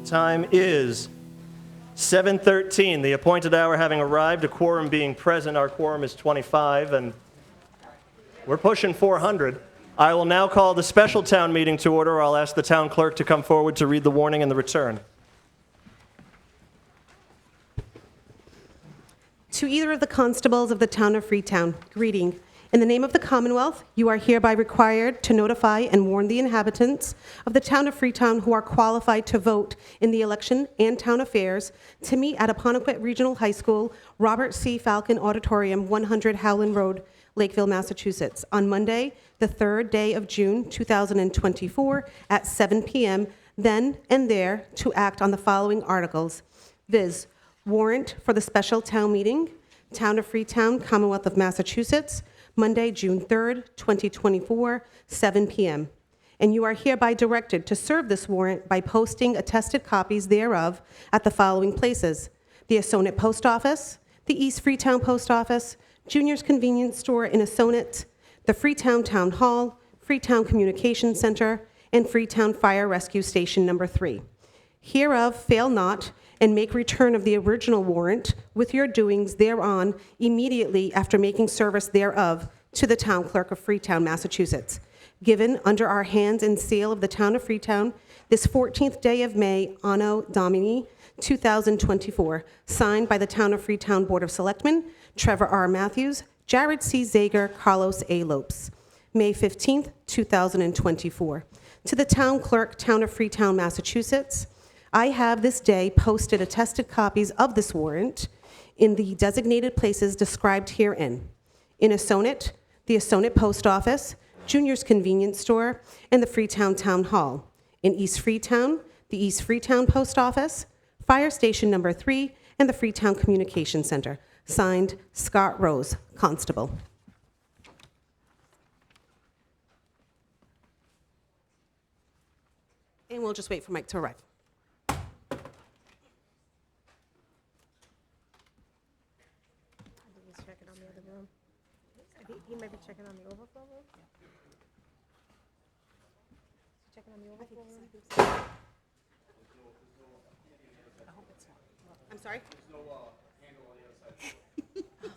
Time is 7:13. The appointed hour having arrived, a quorum being present. Our quorum is 25, and we're pushing 400. I will now call the special town meeting to order. I'll ask the town clerk to come forward to read the warning and the return. To either of the constables of the town of Freetown, greeting. In the name of the Commonwealth, you are hereby required to notify and warn the inhabitants of the town of Freetown who are qualified to vote in the election and town affairs to meet at Apponequet Regional High School, Robert C. Falcon Auditorium, 100 Howland Road, Lakeville, Massachusetts, on Monday, the 3rd day of June, 2024, at 7 p.m., then and there to act on the following articles, viz. Warrant for the special town meeting, Town of Freetown, Commonwealth of Massachusetts, Monday, June 3rd, 2024, 7 p.m. And you are hereby directed to serve this warrant by posting attested copies thereof at the following places: the Apponequet Post Office, the East Freetown Post Office, Junior's Convenience Store in Apponequet, the Freetown Town Hall, Freetown Communication Center, and Freetown Fire Rescue Station Number 3. Hereof fail not, and make return of the original warrant with your doings thereon immediately after making service thereof to the town clerk of Freetown, Massachusetts. Given under our hands and seal of the town of Freetown, this 14th day of May, Anno Domini 2024, signed by the town of Freetown Board of Selectmen, Trevor R. Matthews, Jared C. Zager, Carlos A. Lopes. May 15th, 2024. To the town clerk, town of Freetown, Massachusetts, I have this day posted attested copies of this warrant in the designated places described herein. In Apponequet, the Apponequet Post Office, Junior's Convenience Store, and the Freetown Town Hall. In East Freetown, the East Freetown Post Office, Fire Station Number 3, and the Freetown Communication Center. Signed, Scott Rose, Constable. And we'll just wait for Mike to arrive. He might be checking on the overflow room. Checking on the overflow room. I'm sorry? There's no handle on the other side.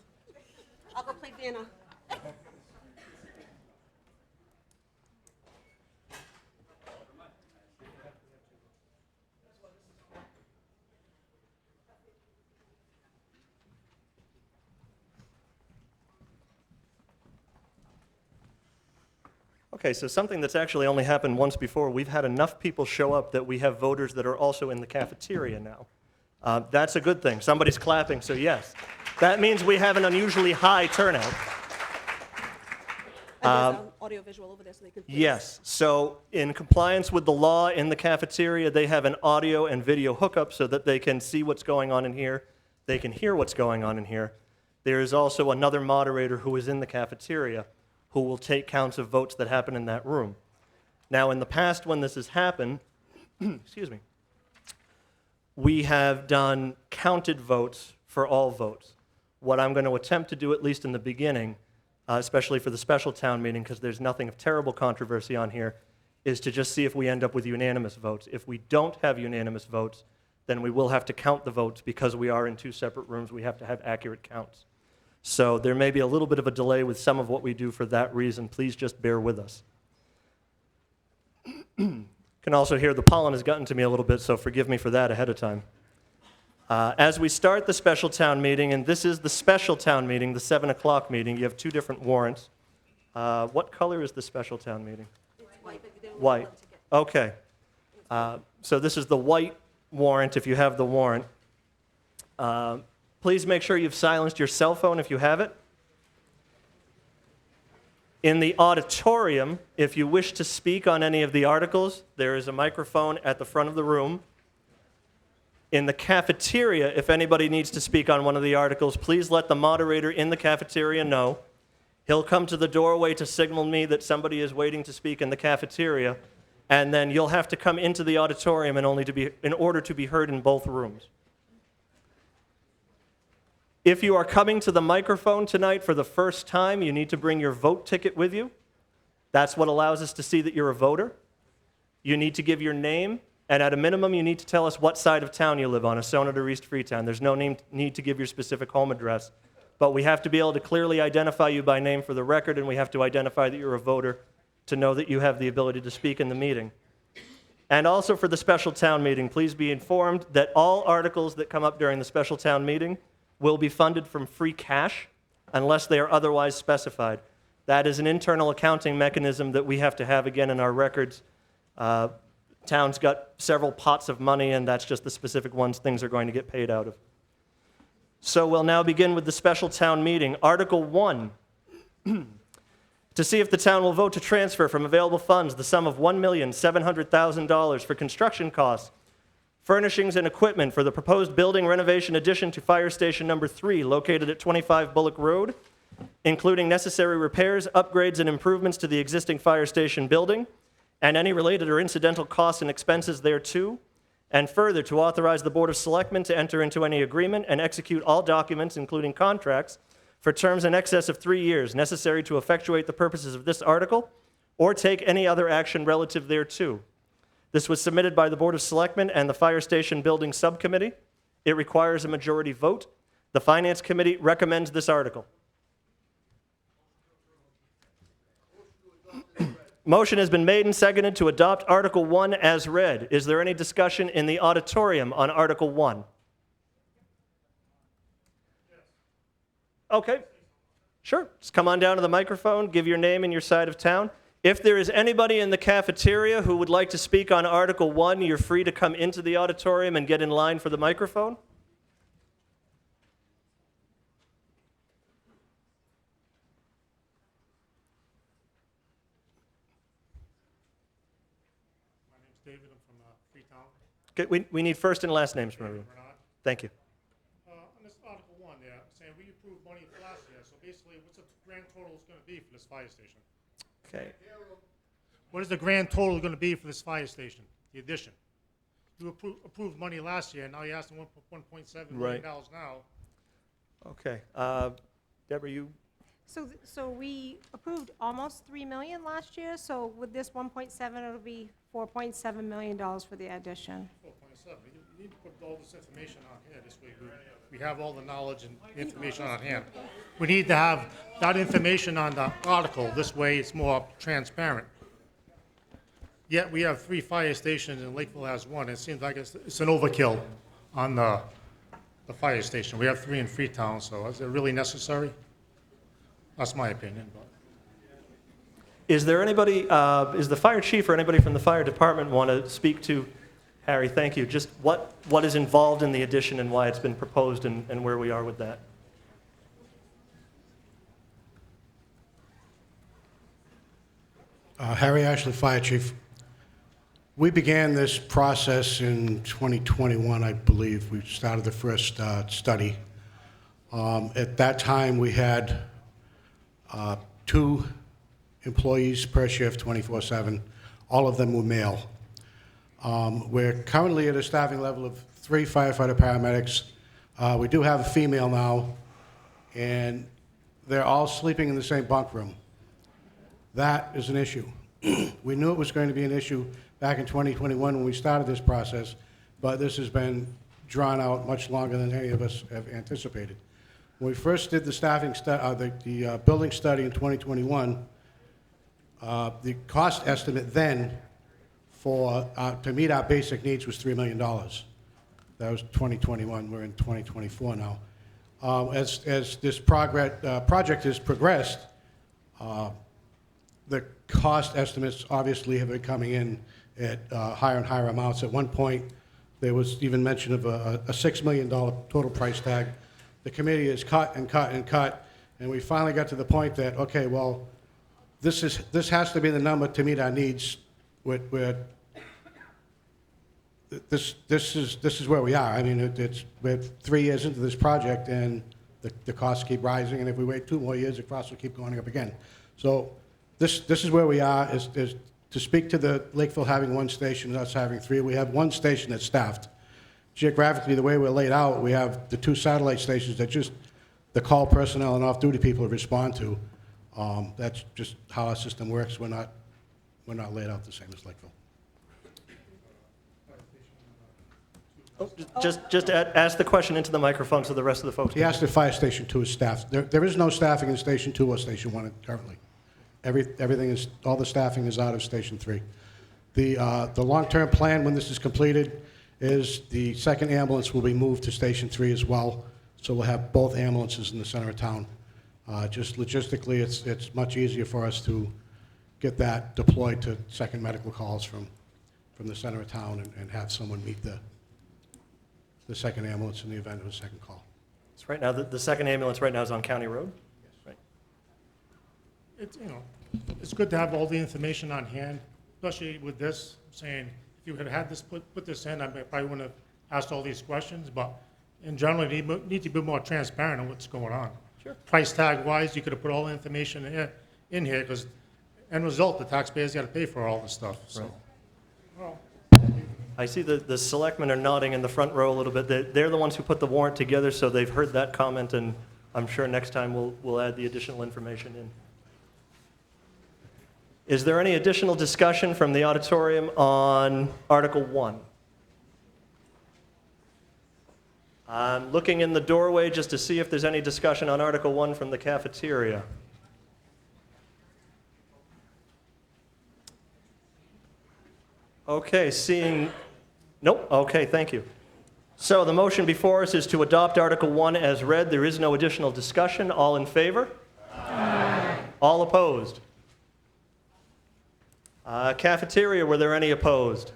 I'll go play Vanna. Okay, so something that's actually only happened once before, we've had enough people show up that we have voters that are also in the cafeteria now. That's a good thing. Somebody's clapping, so yes. That means we have an unusually high turnout. And there's audio-visual over there so they can... Yes, so in compliance with the law in the cafeteria, they have an audio and video hookup so that they can see what's going on in here, they can hear what's going on in here. There is also another moderator who is in the cafeteria who will take counts of votes that happen in that room. Now, in the past when this has happened, excuse me, we have done counted votes for all votes. What I'm going to attempt to do, at least in the beginning, especially for the special town meeting, because there's nothing of terrible controversy on here, is to just see if we end up with unanimous votes. If we don't have unanimous votes, then we will have to count the votes because we are in two separate rooms. We have to have accurate counts. So there may be a little bit of a delay with some of what we do for that reason. Please just bear with us. Can also hear the pollen has gotten to me a little bit, so forgive me for that ahead of time. As we start the special town meeting, and this is the special town meeting, the 7 o'clock meeting, you have two different warrants. What color is the special town meeting? White. Okay. So this is the white warrant if you have the warrant. Please make sure you've silenced your cell phone if you have it. In the auditorium, if you wish to speak on any of the articles, there is a microphone at the front of the room. In the cafeteria, if anybody needs to speak on one of the articles, please let the moderator in the cafeteria know. He'll come to the doorway to signal me that somebody is waiting to speak in the cafeteria, and then you'll have to come into the auditorium in order to be heard in both rooms. If you are coming to the microphone tonight for the first time, you need to bring your vote ticket with you. That's what allows us to see that you're a voter. You need to give your name And at a minimum, you need to tell us what side of town you live on, Assonet or East Freetown. There's no need to give your specific home address. But we have to be able to clearly identify you by name for the record, and we have to identify that you're a voter to know that you have the ability to speak in the meeting. And also for the special town meeting, please be informed that all articles that come up during the special town meeting will be funded from free cash unless they are otherwise specified. That is an internal accounting mechanism that we have to have again in our records. Town's got several pots of money, and that's just the specific ones things are going to get paid out of. So we'll now begin with the special town meeting. Article 1, to see if the town will vote to transfer from available funds the sum of $1,700,000 for construction costs, furnishings, and equipment for the proposed building renovation addition to Fire Station Number 3, located at 25 Bullock Road, including necessary repairs, upgrades, and improvements to the existing fire station building, and any related or incidental costs and expenses thereto, and further, to authorize the Board of Selectmen to enter into any agreement and execute all documents, including contracts, for terms in excess of 3 years necessary to effectuate the purposes of this article, or take any other action relative thereto. This was submitted by the Board of Selectmen and the Fire Station Building Subcommittee. It requires a majority vote. The Finance Committee recommends this article. Motion has been made and seconded to adopt Article 1 as read. Is there any discussion in the auditorium on Article 1? Okay. Sure. Just come on down to the microphone, give your name and your side of town. If there is anybody in the cafeteria who would like to speak on Article 1, you're free to come into the auditorium and get in line for the microphone. David, I'm from Freetown. Okay, we need first and last names from everyone. Thank you. On this Article 1 there, saying we approved money last year, so basically what's the grand total is going to be for this fire station? Okay. What is the grand total going to be for this fire station, the addition? You approved money last year, now you're asking $1.7 million now. Okay. Deborah, you? So we approved almost 3 million last year, so with this 1.7, it'll be $4.7 million for the addition. 4.7. You need to put all this information on here, this way we have all the knowledge and information on hand. We need to have that information on the article, this way it's more transparent. Yet we have 3 fire stations and Lakeville has 1. It seems like it's an overkill on the fire station. We have 3 in Freetown, so is it really necessary? That's my opinion. But. Is there anybody, is the fire chief or anybody from the fire department want to speak to Harry? Thank you. Just what is involved in the addition and why it's been proposed and where we are with that? Harry Ashley, Fire Chief. We began this process in 2021, I believe. We started the first study. At that time, we had 2 employees per shift, 24/7. All of them were male. We're currently at a staffing level of 3 firefighter paramedics. We do have a female now, and they're all sleeping in the same bunk room. That is an issue. We knew it was going to be an issue back in 2021 when we started this process, but this has been drawn out much longer than any of us have anticipated. When we first did the staffing the building study in 2021, the cost estimate then for to meet our basic needs was $3 million. That was 2021. We're in 2024 now. As this project has progressed, the cost estimates obviously have been coming in at higher and higher amounts. At one point, there was even mention of a $6 million total price tag. The committee has cut and cut and cut, and we finally got to the point that, okay, well, this has to be the number to meet our needs. This is where we are. I mean, we're 3 years into this project, and the costs keep rising, and if we wait 2 more years, the costs will keep going up again. So this is where we are. Is to speak to the Lakeville having 1 station, us having 3. We have 1 station that's staffed. Geographically, the way we're laid out, we have the 2 satellite stations that just the call personnel and off-duty people respond to. That's just how our system works. We're not laid out the same as Lakeville. Ask the question into the microphone so the rest of the folks He can. asked if Fire Station 2 is staffed. There is no staffing in Station 2 or Station 1 currently. Everything is, all the staffing is out of Station 3. The long-term plan, when this is completed, is the second ambulance will be moved to Station 3 as well, so we'll have both ambulances in the center of town. Just logistically, it's much easier for us to get that deployed to second medical calls from the center of town and have someone meet the second ambulance in the event of a second call. So right now, the second ambulance right now is on County Road? Right. It's, it's good to have all the information on hand, especially with this, saying, if you had had this, put this in, I probably wouldn't have asked all these questions, but in general, you need to be more transparent on what's going on. Sure. Price tag wise, you could have put all the information in here, because end result, the taxpayers got to pay for all this stuff, so. Right. Well, I see the selectmen are nodding in the front row a little bit. They're the ones who put the warrant together, so they've heard that comment, and I'm sure next time we'll add the additional information in. Is there any additional discussion from the auditorium on Article 1? I'm looking in the doorway just to see if there's any discussion on Article 1 from the cafeteria. Okay, nope, okay, thank you. So the motion before us is to adopt Article 1 as read. There is no additional discussion. All in favor? Aye. All opposed? Cafeteria, were there any opposed?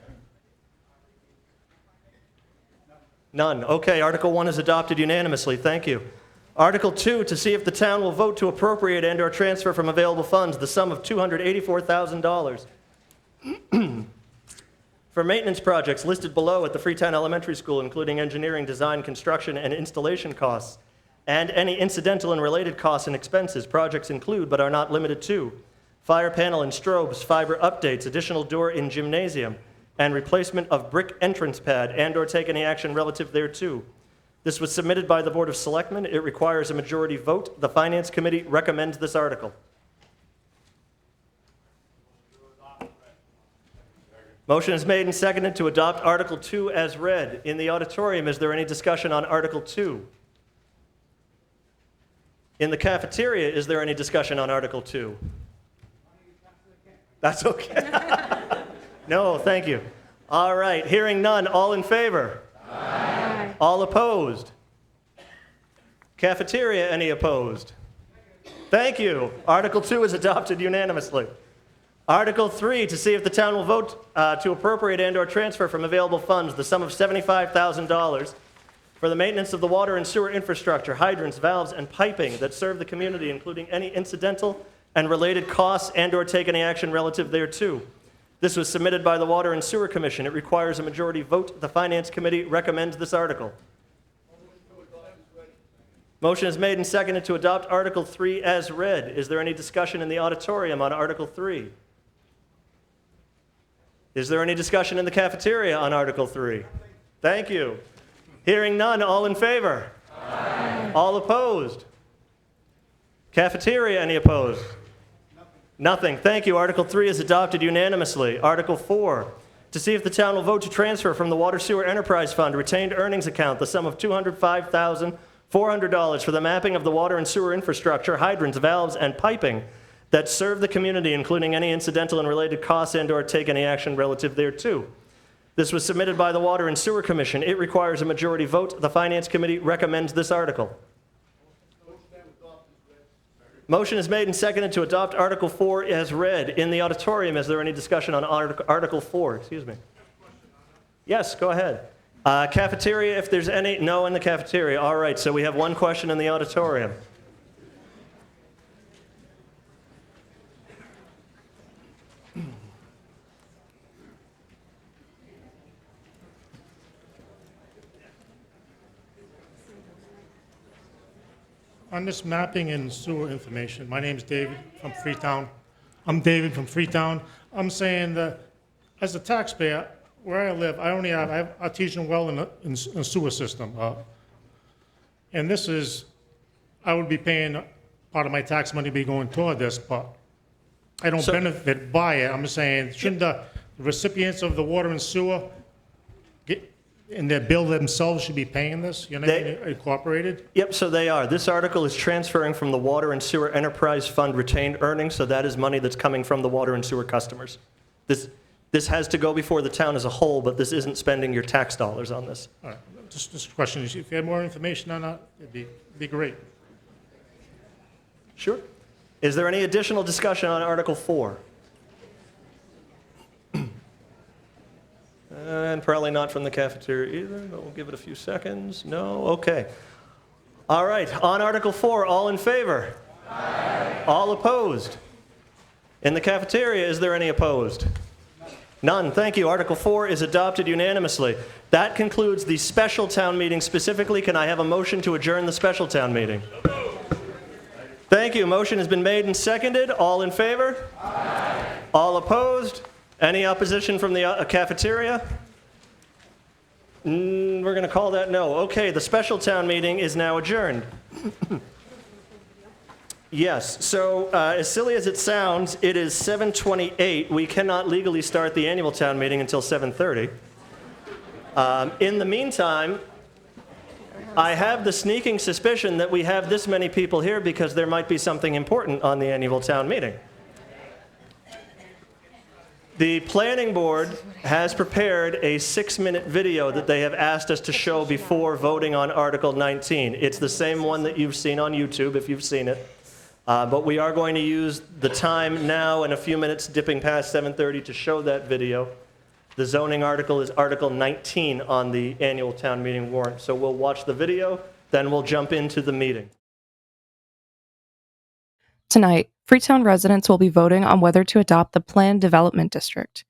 None. Okay, Article 1 is adopted unanimously. Thank you. Article 2, to see if the town will vote to appropriate and/or transfer from available funds the sum of $284,000 for maintenance projects listed below at the Freetown Elementary School, including engineering, design, construction, and installation costs, and any incidental and related costs and expenses. Projects include, but are not limited to, fire panel and strobes, fiber updates, additional door in gymnasium, and replacement of brick entrance pad, and/or take any action relative thereto. This was submitted by the Board of Selectmen. It requires a majority vote. The Finance Committee recommends this article. Motion is made and seconded to adopt Article 2 as read. In the auditorium, is there any discussion on Article 2? In the cafeteria, is there any discussion on Article 2? That's okay. No, thank you. All right, hearing none, all in favor? Aye. All opposed? Cafeteria, any opposed? Thank you. Article 2 is adopted unanimously. Article 3, to see if the town will vote to appropriate and/or transfer from available funds the sum of $75,000 for the maintenance of the water and sewer infrastructure, hydrants, valves, and piping that serve the community, including any incidental and related costs and/or take any action relative thereto. This was submitted by the Water and Sewer Commission. It requires a majority vote. The Finance Committee recommends this article. Motion is made and seconded to adopt Article 3 as read. Is there any discussion in the auditorium on Article 3? Is there any discussion in the cafeteria on Article 3? Thank you. Hearing none, all in favor? Aye. All opposed? Cafeteria, any opposed? Nothing. Thank you. Article 3 is adopted unanimously. Article 4, to see if the town will vote to transfer from the Water Sewer Enterprise Fund retained earnings account the sum of $205,400 for the mapping of the water and sewer infrastructure, hydrants, valves, and piping that serve the community, including any incidental and related costs and/or take any action relative thereto. This was submitted by the Water and Sewer Commission. It requires a majority vote. The Finance Committee recommends this article. Motion is made and seconded to adopt Article 4 as read. In the auditorium, is there any discussion on Article 4? Excuse me. Yes, go ahead. Cafeteria, if there's any. No in the cafeteria. All right, so we have one question in the auditorium. On this mapping and sewer information, my name's David from Freetown. I'm David from Freetown. I'm saying that as a taxpayer, where I live, I have artesian well in a sewer system. And this is, I would be paying part of my tax money be going toward this, but I don't benefit by it. I'm saying, shouldn't the recipients of the water and sewer And their bill themselves should be paying this? You're not incorporated? Yep, so they are. This article is transferring from the Water and Sewer Enterprise Fund retained earnings, so that is money that's coming from the water and sewer customers. This has to go before the town as a whole, but this isn't spending your tax dollars on this. All right, just a question, if you had more information on that, it'd be great. Sure. Is there any additional discussion on Article 4? And probably not from the cafeteria either, but we'll give it a few seconds. No? Okay. All right, on Article 4, all in favor? Aye. All opposed? In the cafeteria, is there any opposed? None. Thank you. Article 4 is adopted unanimously. That concludes the special town meeting. Specifically, can I have a motion to adjourn the special town meeting? Thank you. Motion has been made and seconded. All in favor? Aye. All opposed? Any opposition from the cafeteria? We're going to call that no. Okay, the special town meeting is now adjourned. Yes, so as silly as it sounds, it is 7:28. We cannot legally start the annual town meeting until 7:30. In the meantime, I have the sneaking suspicion that we have this many people here because there might be something important on the annual town meeting. The planning board has prepared a 6-minute video that they have asked us to show before voting on Article 19. It's the same one that you've seen on YouTube, if you've seen it. But we are going to use the time now and a few minutes dipping past 7:30 to show that video. The zoning article is Article 19 on the annual town meeting warrant. So we'll watch the video, then we'll jump into the meeting. Tonight, Freetown residents will be voting on whether to adopt the Planned Development District.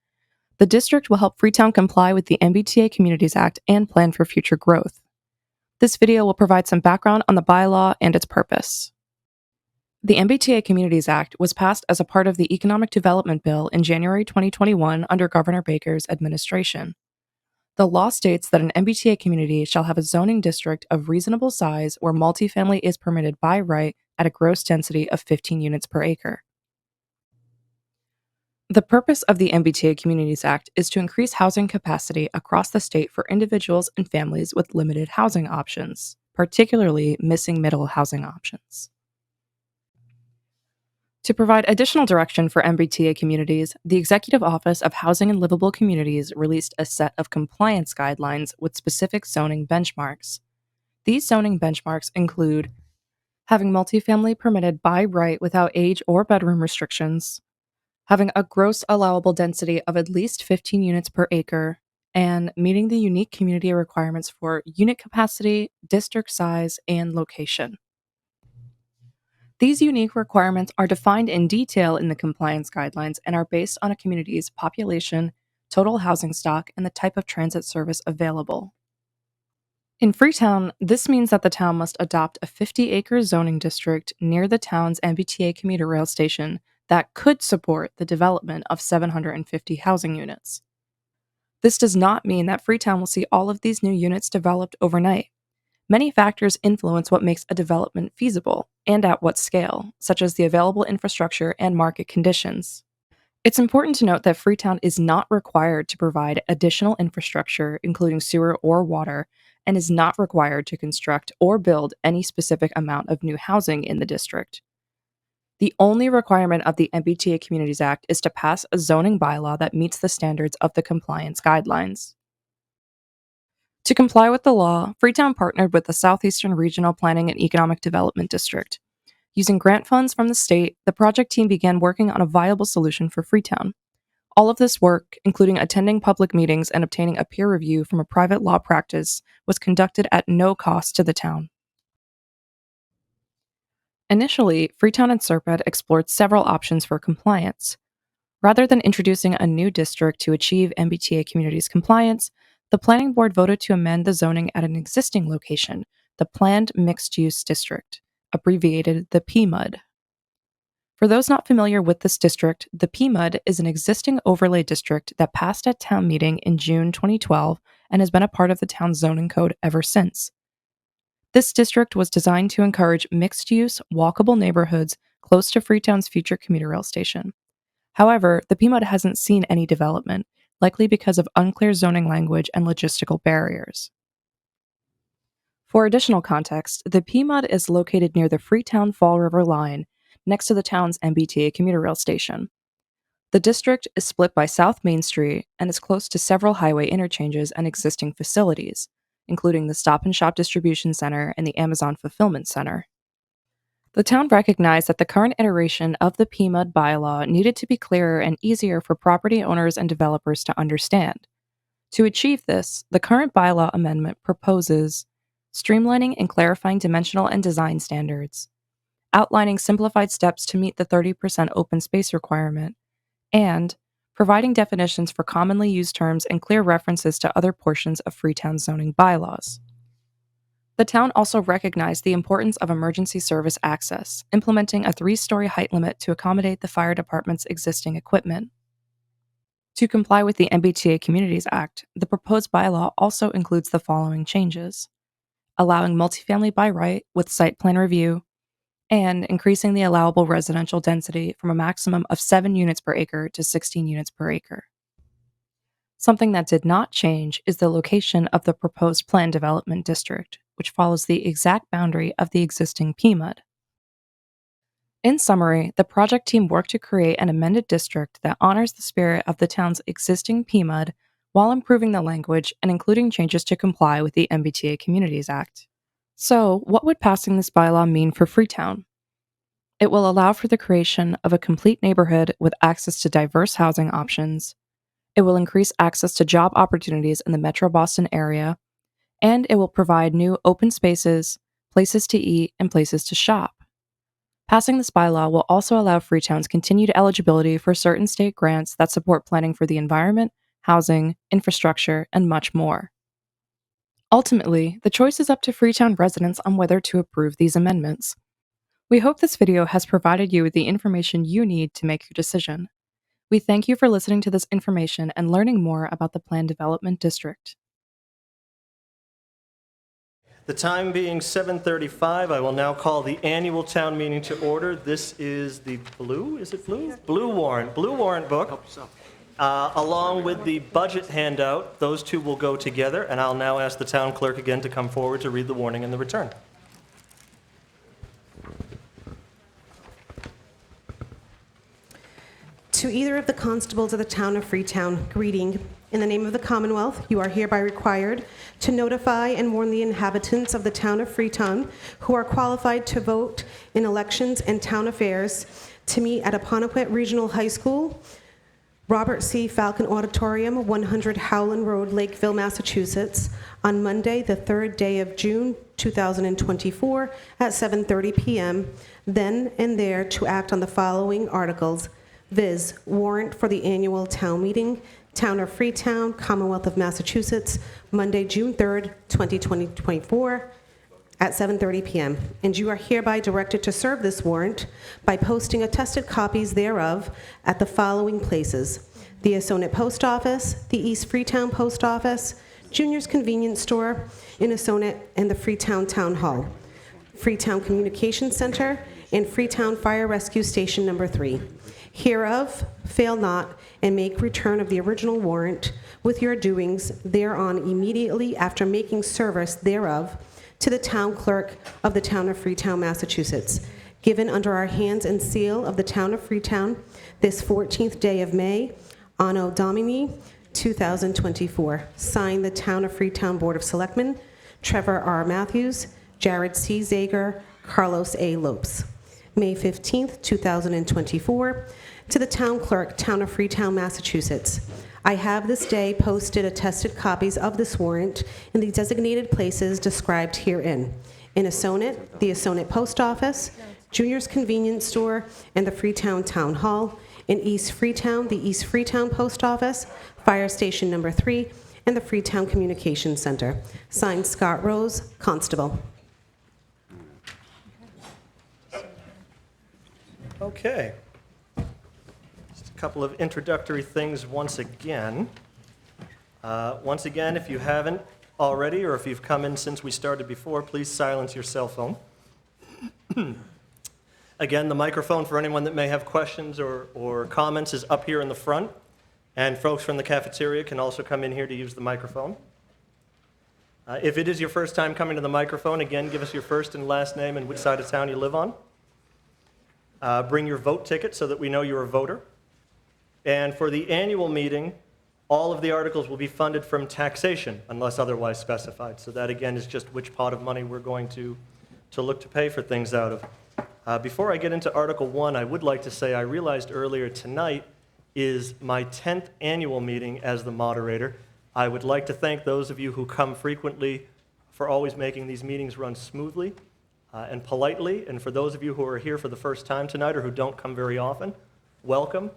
The district will help Freetown comply with the MBTA Communities Act and plan for future growth. This video will provide some background on the bylaw and its purpose. The MBTA Communities Act was passed as a part of the Economic Development Bill in January 2021 under Governor Baker's administration. The law states that an MBTA community shall have a zoning district of reasonable size where multifamily is permitted by right at a gross density of 15 units per acre. The purpose of the MBTA Communities Act is to increase housing capacity across the state for individuals and families with limited housing options, particularly missing middle housing options. To provide additional direction for MBTA communities, the Executive Office of Housing and Livable Communities released a set of compliance guidelines with specific zoning benchmarks. These zoning benchmarks include having multifamily permitted by right without age or bedroom restrictions, having a gross allowable density of at least 15 units per acre, and meeting the unique community requirements for unit capacity, district size, and location. These unique requirements are defined in detail in the compliance guidelines and are based on a community's population, total housing stock, and the type of transit service available. In Freetown, this means that the town must adopt a 50-acre zoning district near the town's MBTA commuter rail station that could support the development of 750 housing units. This does not mean that Freetown will see all of these new units developed overnight. Many factors influence what makes a development feasible, and at what scale, such as the available infrastructure and market conditions. It's important to note that Freetown is not required to provide additional infrastructure, including sewer or water, and is not required to construct or build any specific amount of new housing in the district. The only requirement of the MBTA Communities Act is to pass a zoning bylaw that meets the standards of the compliance guidelines. To comply with the law, Freetown partnered with the Southeastern Regional Planning and Economic Development District. Using grant funds from the state, the project team began working on a viable solution for Freetown. All of this work, including attending public meetings and obtaining a peer review from a private law practice, was conducted at no cost to the town. Initially, Freetown and Serpent explored several options for compliance. Rather than introducing a new district to achieve MBTA communities compliance, the Planning Board voted to amend the zoning at an existing location, the Planned Mixed-Use District, abbreviated the PMUD. For those not familiar with this district, the PMUD is an existing overlay district that passed at town meeting in June 2012 and has been a part of the town's zoning code ever since. This district was designed to encourage mixed-use, walkable neighborhoods close to Freetown's future commuter rail station. However, the PMUD hasn't seen any development, likely because of unclear zoning language and logistical barriers. For additional context, the PMUD is located near the Freetown Fall River line, next to the town's MBTA commuter rail station. The district is split by South Main Street and is close to several highway interchanges and existing facilities, including the Stop and Shop Distribution Center and the Amazon Fulfillment Center. The town recognized that the current iteration of the PMUD bylaw needed to be clearer and easier for property owners and developers to understand. To achieve this, the current bylaw amendment proposes streamlining and clarifying dimensional and design standards, outlining simplified steps to meet the 30% open space requirement, and providing definitions for commonly used terms and clear references to other portions of Freetown zoning bylaws. The town also recognized the importance of emergency service access, implementing a 3-story height limit to accommodate the fire department's existing equipment. To comply with the MBTA Communities Act, the proposed bylaw also includes the following changes: allowing multifamily by right with site plan review, and increasing the allowable residential density from a maximum of 7 units per acre to 16 units per acre. Something that did not change is the location of the proposed planned development district, which follows the exact boundary of the existing PMUD. In summary, the project team worked to create an amended district that honors the spirit of the town's existing PMUD while improving the language and including changes to comply with the MBTA Communities Act. So, what would passing this bylaw mean for Freetown? It will allow for the creation of a complete neighborhood with access to diverse housing options. It will increase access to job opportunities in the Metro Boston area, and it will provide new open spaces, places to eat, and places to shop. Passing this bylaw will also allow Freetown's continued eligibility for certain state grants that support planning for the environment, housing, infrastructure, and much more. Ultimately, the choice is up to Freetown residents on whether to approve these amendments. We hope this video has provided you with the information you need to make your decision. We thank you for listening to this information and learning more about the Planned Development District. The time being 7:35, I will now call the annual town meeting to order. This is the blue, is it blue? Blue warrant book. Along with the budget handout, those two will go together, and I'll now ask the town clerk again to come forward to read the warning and the return. To either of the constables of the town of Freetown, greeting. In the name of the Commonwealth, you are hereby required to notify and warn the inhabitants of the town of Freetown who are qualified to vote in elections and town affairs to meet at Apponequet Regional High School, Robert C. Falcon Auditorium, 100 Howland Road, Lakeville, Massachusetts, on Monday, the 3rd day of June, 2024, at 7:30 p.m., then and there to act on the following articles, viz. Warrant for the annual town meeting, Town of Freetown, Commonwealth of Massachusetts, Monday, June 3rd, 2024, at 7:30 p.m. And you are hereby directed to serve this warrant by posting attested copies thereof at the following places: the Apponequet Post Office, the East Freetown Post Office, Junior's Convenience Store in Apponequet, and the Freetown Town Hall, Freetown Communication Center, and Freetown Fire Rescue Station Number 3. Hereof, fail not, and make return of the original warrant with your doings thereon immediately after making service thereof to the town clerk of the town of Freetown, Massachusetts, given under our hands and seal of the town of Freetown this 14th day of May, Anno Domini 2024. Signed, the Town of Freetown Board of Selectmen, Trevor R. Matthews, Jared C. Zager, Carlos A. Lopes. May 15th, 2024, to the town clerk, Town of Freetown, Massachusetts. I have this day posted attested copies of this warrant in the designated places described herein. In Apponequet, the Apponequet Post Office, Junior's Convenience Store, and the Freetown Town Hall. In East Freetown, the East Freetown Post Office, Fire Station Number 3, and the Freetown Communication Center. Signed, Scott Rose, Constable. Okay. Just a couple of introductory things once again. If you haven't already, or if you've come in since we started before, please silence your cell phone. Again, the microphone for anyone that may have questions or comments is up here in the front. And folks from the cafeteria can also come in here to use the microphone. If it is your first time coming to the microphone, again, give us your first and last name and which side of town you live on. Bring your vote ticket so that we know you're a voter. And for the annual meeting, all of the articles will be funded from taxation unless otherwise specified. So that, again, is just which pot of money we're going to look to pay for things out of. Before I get into Article 1, I would like to say I realized earlier tonight is my 10th annual meeting as the moderator. I would like to thank those of you who come frequently for always making these meetings run smoothly and politely. And for those of you who are here for the first time tonight or who don't come very often, welcome.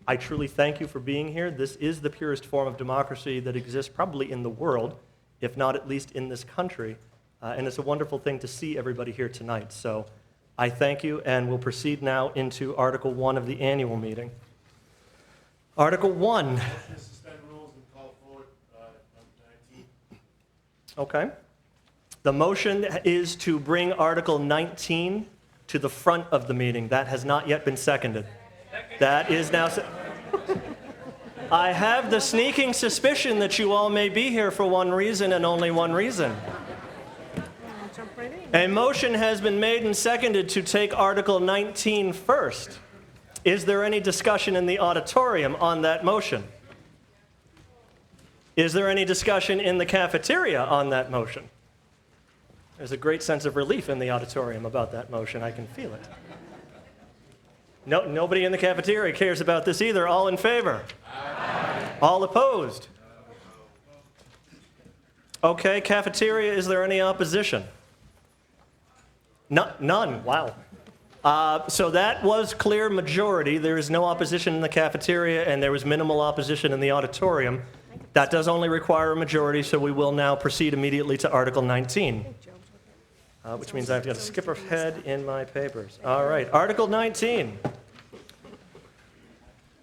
I truly thank you for being here. This is the purest form of democracy that exists probably in the world, if not at least in this country. And it's a wonderful thing to see everybody here tonight. So I thank you, and we'll proceed now into Article 1 of the annual meeting. Article 1. Suspend rules and call forward number 19. Okay. The motion is to bring Article 19 to the front of the meeting. That has not yet been seconded. That is now... I have the sneaking suspicion that you all may be here for one reason and only one reason. Jump right in. A motion has been made and seconded to take Article 19 first. Is there any discussion in the auditorium on that motion? Is there any discussion in the cafeteria on that motion? There's a great sense of relief in the auditorium about that motion. I can feel it. No, nobody in the cafeteria cares about this either. All in favor? Aye. All opposed? Okay, cafeteria, is there any opposition? None. Wow. So that was clear majority. There is no opposition in the cafeteria, and there was minimal opposition in the auditorium. That does only require a majority, so we will now proceed immediately to Article 19, which means I've got to skip ahead in my papers. All right, Article 19.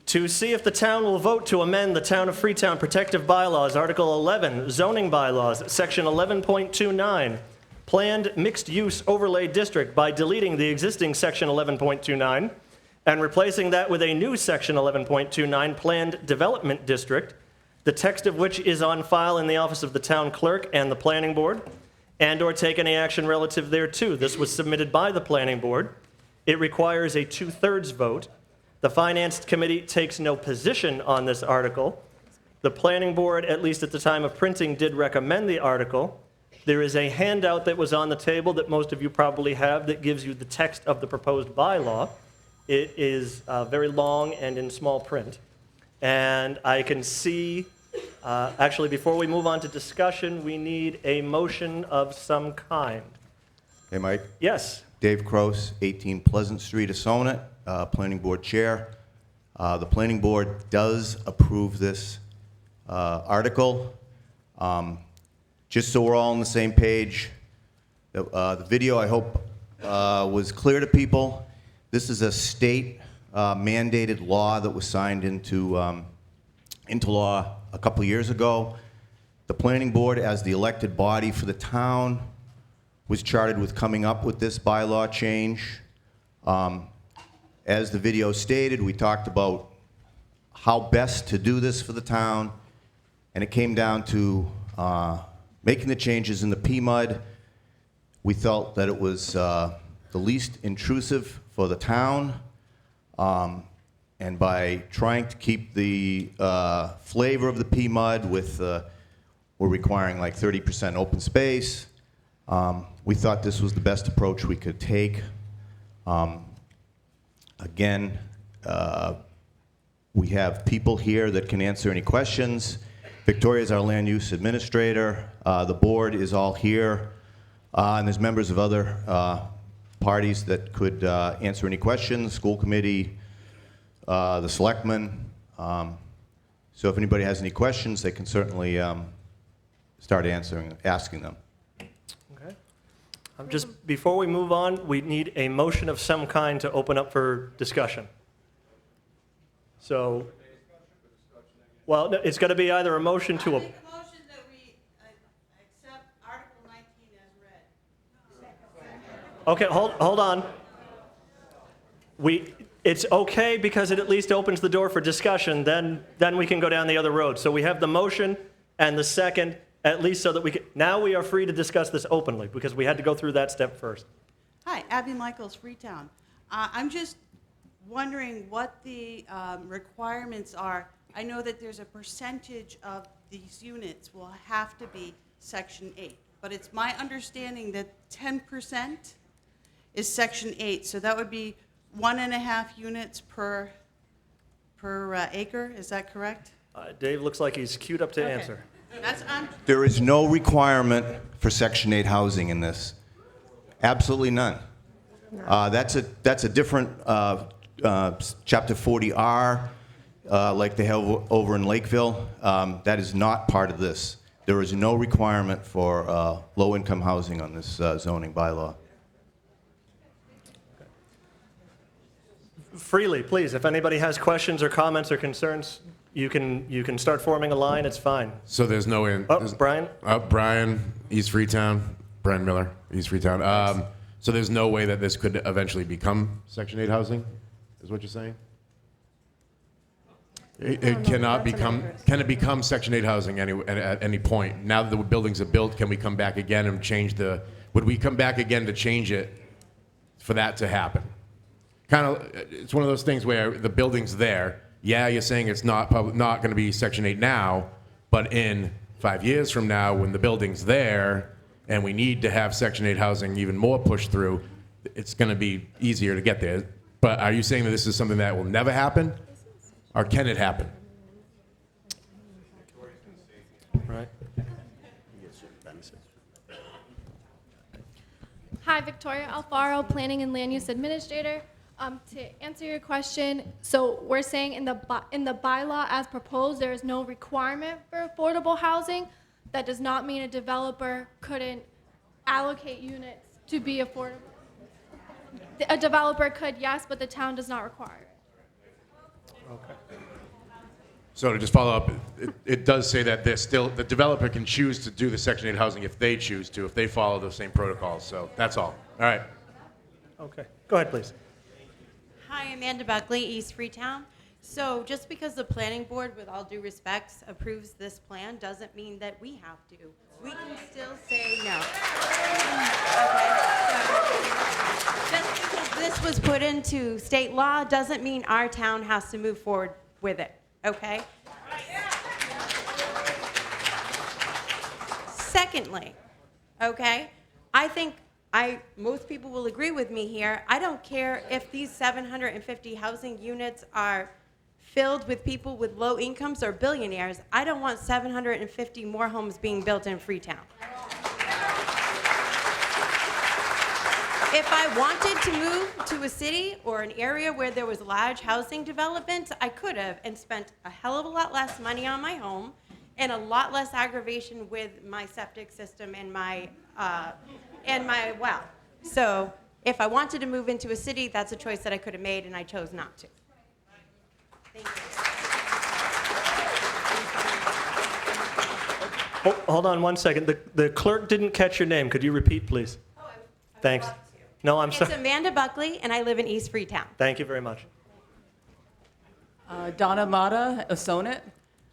To see if the town will vote to amend the Town of Freetown Protective Bylaws, Article 11, Zoning Bylaws, Section 11.29, Planned Mixed-Use Overlay District by deleting the existing Section 11.29 and replacing that with a new Section 11.29, Planned Development District, the text of which is on file in the office of the town clerk and the planning board, and/or take any action relative thereto. This was submitted by the planning board. It requires a 2/3 vote. The Finance Committee takes no position on this article. The planning board, at least at the time of printing, did recommend the article. There is a handout that was on the table that most of you probably have that gives you the text of the proposed bylaw. It is very long and in small print. And I can see, actually, before we move on to discussion, we need a motion of some kind. Hey, Mike. Yes. Dave Crouse, 18 Pleasant Street, Assonet, Planning Board Chair. The Planning Board does approve this article. Just so we're all on the same page, the video, I hope, was clear to people. This is a state mandated law that was signed into law a couple years ago. The Planning Board, as the elected body for the town, was chartered with coming up with this bylaw change. As the video stated, we talked about how best to do this for the town, and it came down to making the changes in the PMUD. We felt that it was the least intrusive for the town, and by trying to keep the flavor of the PMUD with, we're requiring like 30% open space, we thought this was the best approach we could take. Again, we have people here that can answer any questions. Victoria is our land use administrator. The board is all here. And there's members of other parties that could answer any questions, school committee, the selectmen. So if anybody has any questions, they can certainly start asking them. Just before we move on, we need a motion of some kind to open up for discussion. So, well, no, it's got to be either a motion to... I make a motion that we accept Article 19 as read. Okay, hold on. It's okay because it at least opens the door for discussion, then we can go down the other road. So we have the motion and the second, at least so that we can, now we are free to discuss this openly because we had to go through that step first. Hi, Abby Michaels, Freetown. I'm just wondering what the requirements are. I know that there's a percentage of these units will have to be Section 8, but it's my understanding that 10% is Section 8, so that would be 1.5 units per acre, is that correct? Dave looks like he's queued up to Okay. answer. There is no requirement for Section 8 housing in this. Absolutely none. That's a different Chapter 40R, like they have over in Lakeville. That is not part of this. There is no requirement for low-income housing on this zoning bylaw. Freely, please, if anybody has questions or comments or concerns, you can start forming a line, it's fine. So there's no in. Oh, Brian? Brian, East Freetown. Brian Miller, East Freetown. So there's no way that this could eventually become Section 8 housing, is what you're saying? It cannot become. Can it become Section 8 housing at any point? Now that the buildings are built, can we come back again and change the? Would we come back again to change it for that to happen? Kind of, it's one of those things where the building's there. Yeah, you're saying it's not going to be Section 8 now, but in 5 years from now, when the building's there and we need to have Section 8 housing even more pushed through, it's going to be easier to get there. But are you saying that this is something that will never happen, or can it happen? Right. Hi, Victoria Alfaro, Planning and Land Use Administrator. To answer your question, so we're saying in the bylaw as proposed, there is no requirement for affordable housing. That does not mean a developer couldn't allocate units to be affordable. A developer could, yes, but the town does not require it. Okay. So to just follow up, it does say that the developer can choose to do the Section 8 housing if they choose to, if they follow those same protocols. So that's all. All right. Okay. Go ahead, please. Hi, Amanda Buckley, East Freetown. So just because the planning board, with all due respects, approves this plan doesn't mean that we have to. We can still say no. Okay, so just because this was put into state law doesn't mean our town has to move forward with it, okay? Secondly, okay, I think most people will agree with me here. I don't care if these 750 housing units are filled with people with low incomes or billionaires. I don't want 750 more homes being built in Freetown. If I wanted to move to a city or an area where there was large housing development, I could have and spent a hell of a lot less money on my home and a lot less aggravation with my septic system and my well. So if I wanted to move into a city, that's a choice that I could have made, and I chose not to. Thank you. Hold on one second. The clerk didn't catch your name. Could you repeat, please? Thanks. No, I'm It's sorry. Amanda Buckley, and I live in East Freetown. Thank you very much. Donna Mata, a Sonnet.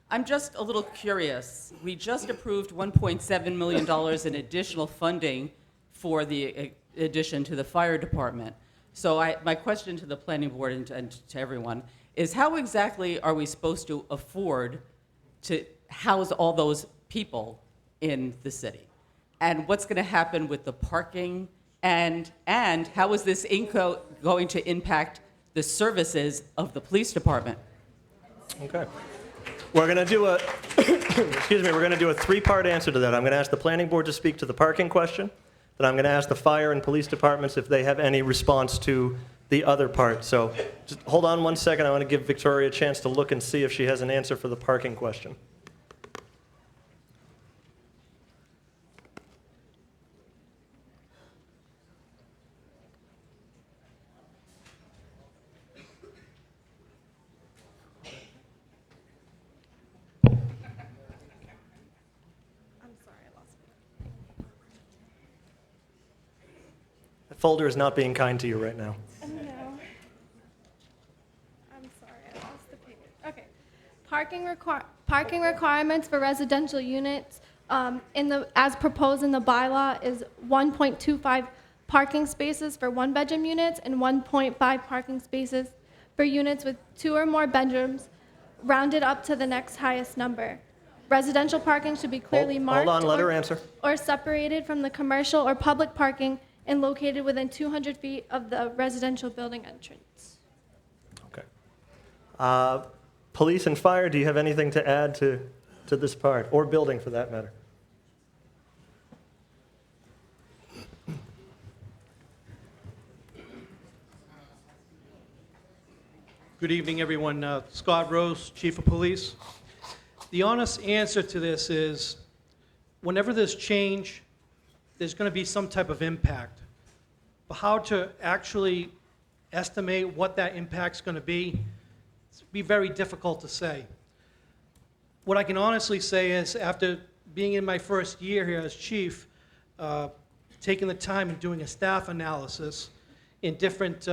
I'm just a little curious. We just approved $1.7 million in additional funding for the addition to the fire department. So my question to the planning board and to everyone is, how exactly are we supposed to afford to house all those people in the city? And what's going to happen with the parking? And how is this going to impact the services of the police department? Okay. We're going to do a, excuse me, we're going to do a three-part answer to that. I'm going to ask the planning board to speak to the parking question. Then I'm going to ask the fire and police departments if they have any response to the other part. So just hold on one second. I want to give Victoria a chance to look and see if she has an answer for the parking question. That folder is not being kind to you right now. Oh, no. Parking requirements for residential units as proposed in the bylaw is 1.25 parking spaces for one-bedroom units and 1.5 parking spaces for units with 2 or more bedrooms, rounded up to the next highest number. Residential parking should be clearly marked Hold on, let her answer. or separated from the commercial or public parking and located within 200 feet of the residential building entrance. Okay. Police and fire, do you have anything to add to this part, or building for that matter? Good evening, everyone. Scott Rose, Chief of Police. The honest answer to this is, whenever there's change, there's going to be some type of impact. But how to actually estimate what that impact's going to be, it's be very difficult to say. What I can honestly say is, after being in my first year here as chief, taking the time and doing a staff analysis in different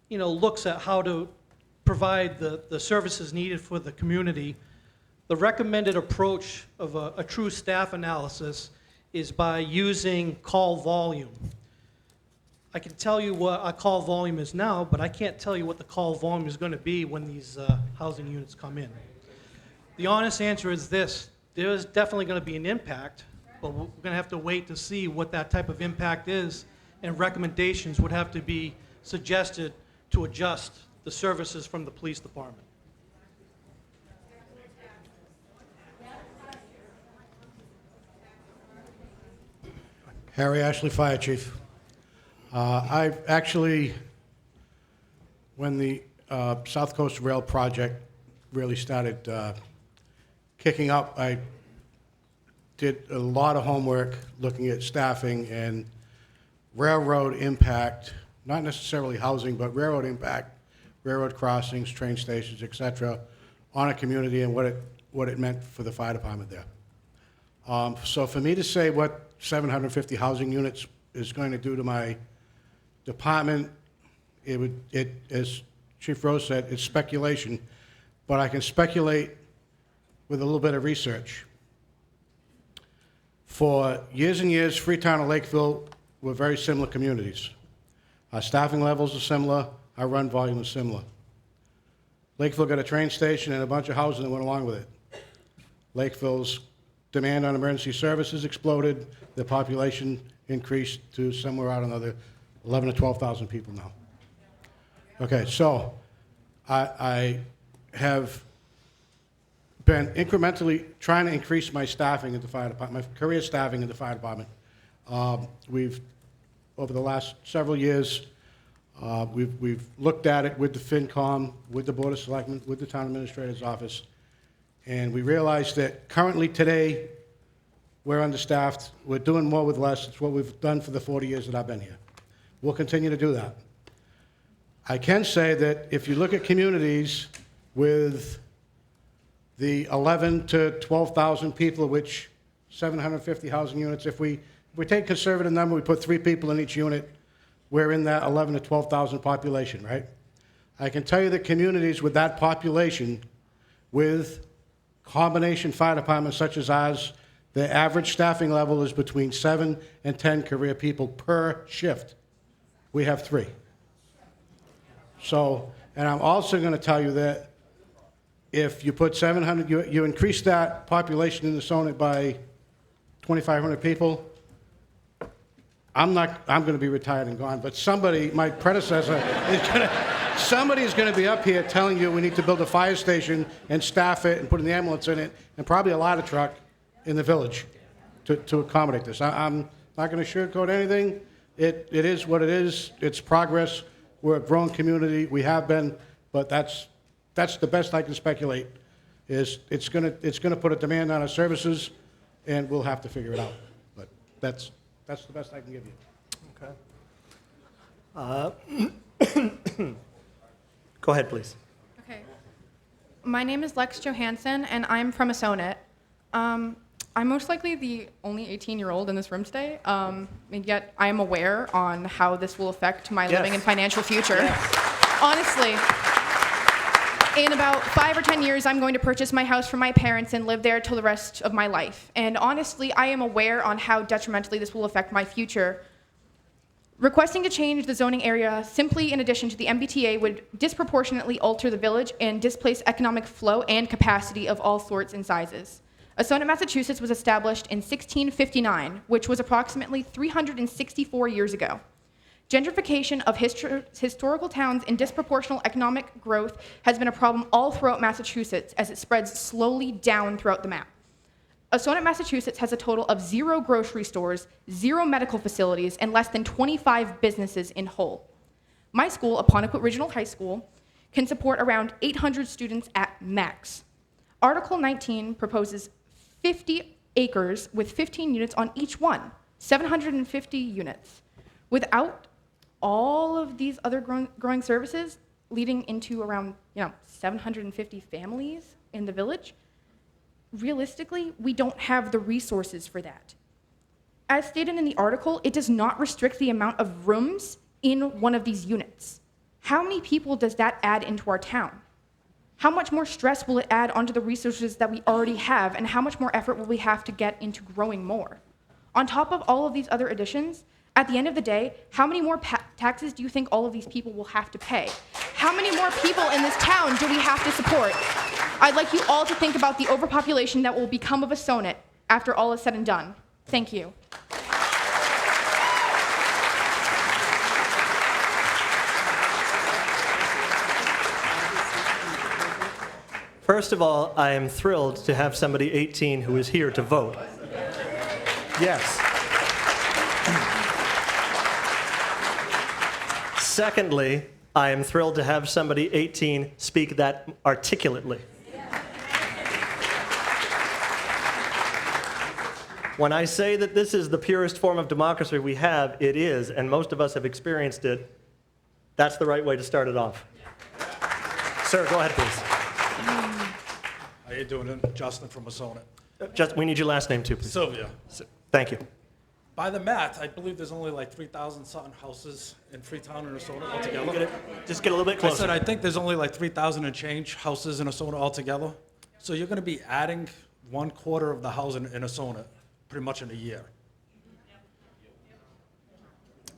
looks at how to provide the services needed for the community, the recommended approach of a true staff analysis is by using call volume. I can tell you what a call volume is now, but I can't tell you what the call volume is going to be when these housing units come in. The honest answer is this: there is definitely going to be an impact, but we're going to have to wait to see what that type of impact is, and recommendations would have to be suggested to adjust the services from the police department. Harry Ashley, Fire Chief. I actually, when the South Coast Rail project really started kicking up, I did a lot of homework looking at staffing and railroad impact, not necessarily housing, but railroad impact, railroad crossings, train stations, et cetera, on a community and what it meant for the fire department there. So for me to say what 750 housing units is going to do to my department, as Chief Rose said, it's speculation, but I can speculate with a little bit of research. For years and years, Freetown and Lakeville were very similar communities. Our staffing levels are similar, our run volume is similar. Lakeville got a train station and a bunch of housing that went along with it. Lakeville's demand on emergency services exploded, the population increased to somewhere around another 11,000 to 12,000 people now. Okay, so I have been incrementally trying to increase my staffing at the fire department, my career staffing in the fire department. We've, over the last several years, we've looked at it with the FinCom, with the Board of Selectmen, with the Town Administrator's Office, and we realized that currently today, we're understaffed. We're doing more with less. It's what we've done for the 40 years that I've been here. We'll continue to do that. I can say that if you look at communities with the 11 to 12,000 people, of which 750 housing units, if we take a conservative number, we put 3 people in each unit, we're in that 11 to 12,000 population, right? I can tell you that communities with that population, with combination fire departments such as ours, the average staffing level is between 7 and 10 career people per shift. We have 3. So, and I'm also going to tell you that if you put 700, you increase that population in the zone by 2,500 people, I'm going to be retired and gone, but somebody, my predecessor, somebody's going to be up here telling you we need to build a fire station and staff it and put an ambulance in it and probably a ladder truck in the village to accommodate this. I'm not going to sugarcoat anything. It is what it is. It's progress. We're a growing community. We have been, but that's the best I can speculate. Is it's going to put a demand on our services, and we'll have to figure it out. But that's the best I can give you. Okay. Go ahead, please. Okay. My name is Lex Johansson, and I'm from Apponequet. I'm most likely the only 18-year-old in this room today, and yet I am aware on how this will affect my living and financial future. Honestly. in about 5 or 10 years, I'm going to purchase my house from my parents and live there till the rest of my life. And honestly, I am aware on how detrimentally this will affect my future. Requesting to change the zoning area simply in addition to the MBTA would disproportionately alter the village and displace economic flow and capacity of all sorts and sizes. Assonet, Massachusetts was established in 1659, which was approximately 364 years ago. Gentrification of historical towns and disproportional economic growth has been a problem all throughout Massachusetts as it spreads slowly down throughout the map. Assonet, Massachusetts has a total of 0 grocery stores, 0 medical facilities, and less than 25 businesses in whole. My school, Apponequet Regional High School, can support around 800 students at max. Article 19 proposes 50 acres with 15 units on each one, 750 units. Without all of these other growing services, leading into around 750 families in the village, realistically, we don't have the resources for that. As stated in the article, it does not restrict the amount of rooms in one of these units. How many people does that add into our town? How much more stress will it add onto the resources that we already have, and how much more effort will we have to get into growing more? On top of all of these other additions, at the end of the day, how many more taxes do you think all of these people will have to pay? How many more people in this town do we have to support? I'd like you all to think about the overpopulation that will become of Assonet after all is said and done. Thank you. First of all, I am thrilled to have somebody 18 who is here to vote. Yes. Secondly, I am thrilled to have somebody 18 speak that articulately. When I say that this is the purest form of democracy we have, it is, and most of us have experienced it. That's the right way to start it off. Sir, go ahead, please. How you doing? Justin from Assonet. We need your last name too, please. Sylvia. Thank you. By the math, I believe there's only like 3,000 something houses in Freetown and Assonet altogether. Just get a little bit closer. I said I think there's only like 3,000 and change houses in Assonet altogether. So you're going to be adding 1/4 of the housing in Assonet pretty much in a year.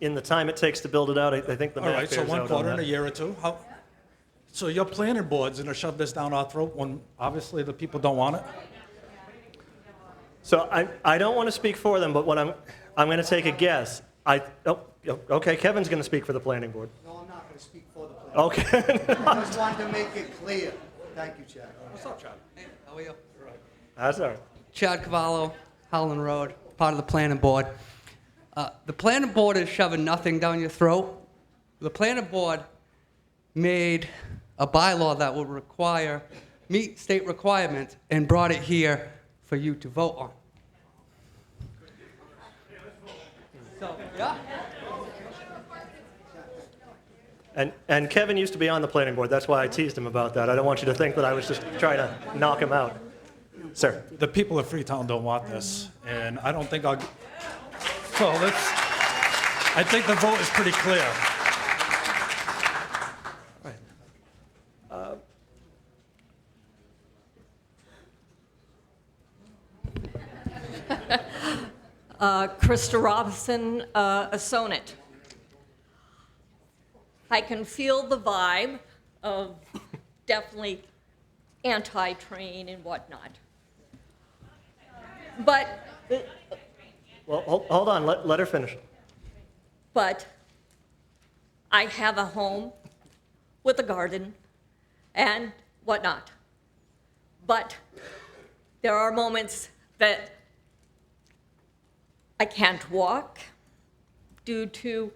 In the time it takes to build it out, I think the math All right, so bears out on 1/4 in a that. year or two. So your planning board's going to shove this down our throat when obviously the people don't want it? So I don't want to speak for them, but what I'm going to take a guess. Okay, Kevin's going to speak for the planning board. No, I'm not going to speak for the planning board. Okay. I just wanted to make it clear. Thank you, Chad. What's up, Chad? Hey, how are you? That's all right. Chad Cavallo, Howland Road, part of the planning board. The planning board is shoving nothing down your throat. The planning board made a bylaw that will meet state requirements and brought it here for you to vote on. So, yeah. And Kevin used to be on the planning board. That's why I teased him about that. I don't want you to think that I was just trying to knock him out. Sir. The people of Freetown don't want this, and I don't think I'll... So I think the vote is pretty clear. Krista Robinson, Assonet. I can feel the vibe of definitely anti-train and whatnot. But... Well, hold on. Let her finish. But I have a home with a garden and whatnot. But there are moments that I can't walk due to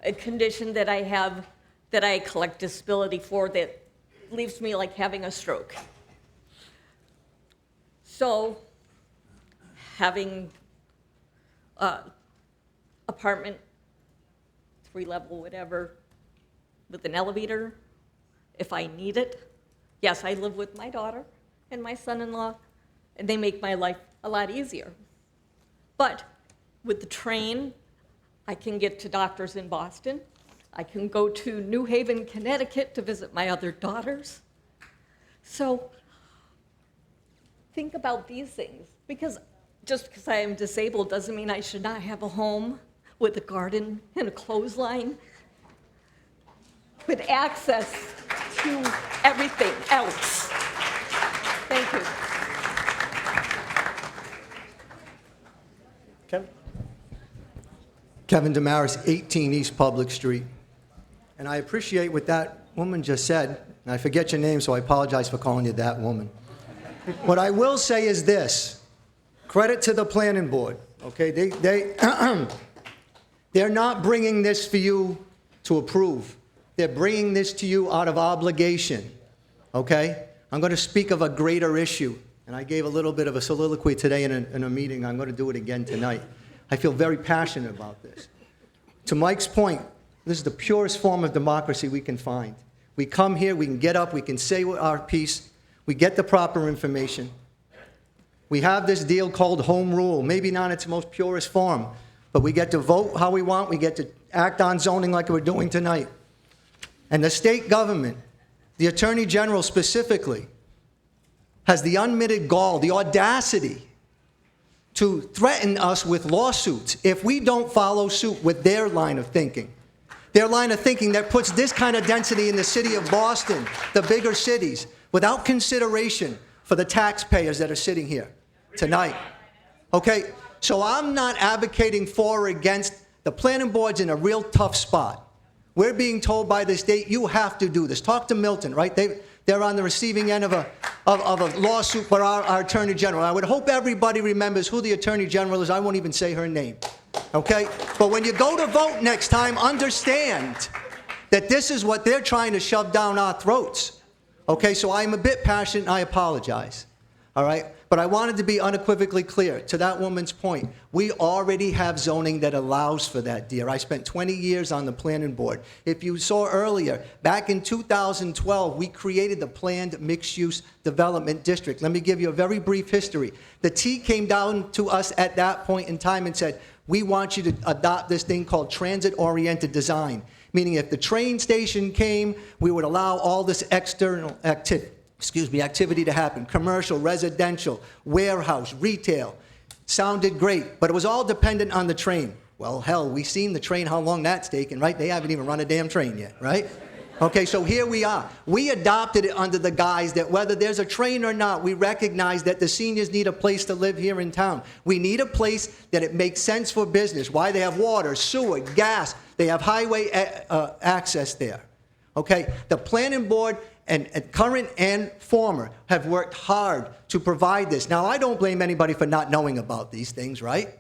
a condition that I have that I collect disability for that leaves me like having a stroke. So having apartment, 3-level, whatever, with an elevator, if I need it. Yes, I live with my daughter and my son-in-law, and they make my life a lot easier. But with the train, I can get to doctors in Boston. I can go to New Haven, Connecticut to visit my other daughters. So think about these things, because just because I am disabled doesn't mean I should not have a home with a garden and a clothesline, with access to everything else. Thank you. Kevin? Kevin Damaris, 18 East Public Street. And I appreciate what that woman just said. And I forget your name, so I apologize for calling you that woman. What I will say is this. Credit to the planning board, okay? They're not bringing this for you to approve. They're bringing this to you out of obligation, okay? I'm going to speak of a greater issue. And I gave a little bit of a soliloquy today in a meeting. I'm going to do it again tonight. I feel very passionate about this. To Mike's point, this is the purest form of democracy we can find. We come here, we can get up, we can say our piece, we get the proper information. We have this deal called home rule, maybe not in its most purest form, but we get to vote how we want, we get to act on zoning like we're doing tonight. And the state government, the Attorney General specifically, has the unmitted gall, the audacity to threaten us with lawsuits if we don't follow suit with their line of thinking. Their line of thinking that puts this kind of density in the city of Boston, the bigger cities, without consideration for the taxpayers that are sitting here tonight. Okay, so I'm not advocating for or against. The planning board's in a real tough spot. We're being told by the state, you have to do this. Talk to Milton, right? They're on the receiving end of a lawsuit for our Attorney General. I would hope everybody remembers who the Attorney General is. I won't even say her name, okay? But when you go to vote next time, understand that this is what they're trying to shove down our throats, okay? So I'm a bit passionate, and I apologize, all right? But I wanted to be unequivocally clear. To that woman's point, we already have zoning that allows for that, dear. I spent 20 years on the planning board. If you saw earlier, back in 2012, we created the Planned Mixed-Use Development District. Let me give you a very brief history. The T came down to us at that point in time and said, we want you to adopt this thing called transit-oriented design, meaning if the train station came, we would allow all this external activity to happen. Commercial, residential, warehouse, retail. Sounded great, but it was all dependent on the train. Well, hell, we've seen the train, how long that's taken, right? They haven't even run a damn train yet, right? Okay, so here we are. We adopted it under the guise that whether there's a train or not, we recognize that the seniors need a place to live here in town. We need a place that it makes sense for business. Why? They have water, sewer, gas. They have highway access there. Okay, the planning board and current and former have worked hard to provide this. Now, I don't blame anybody for not knowing about these things, right?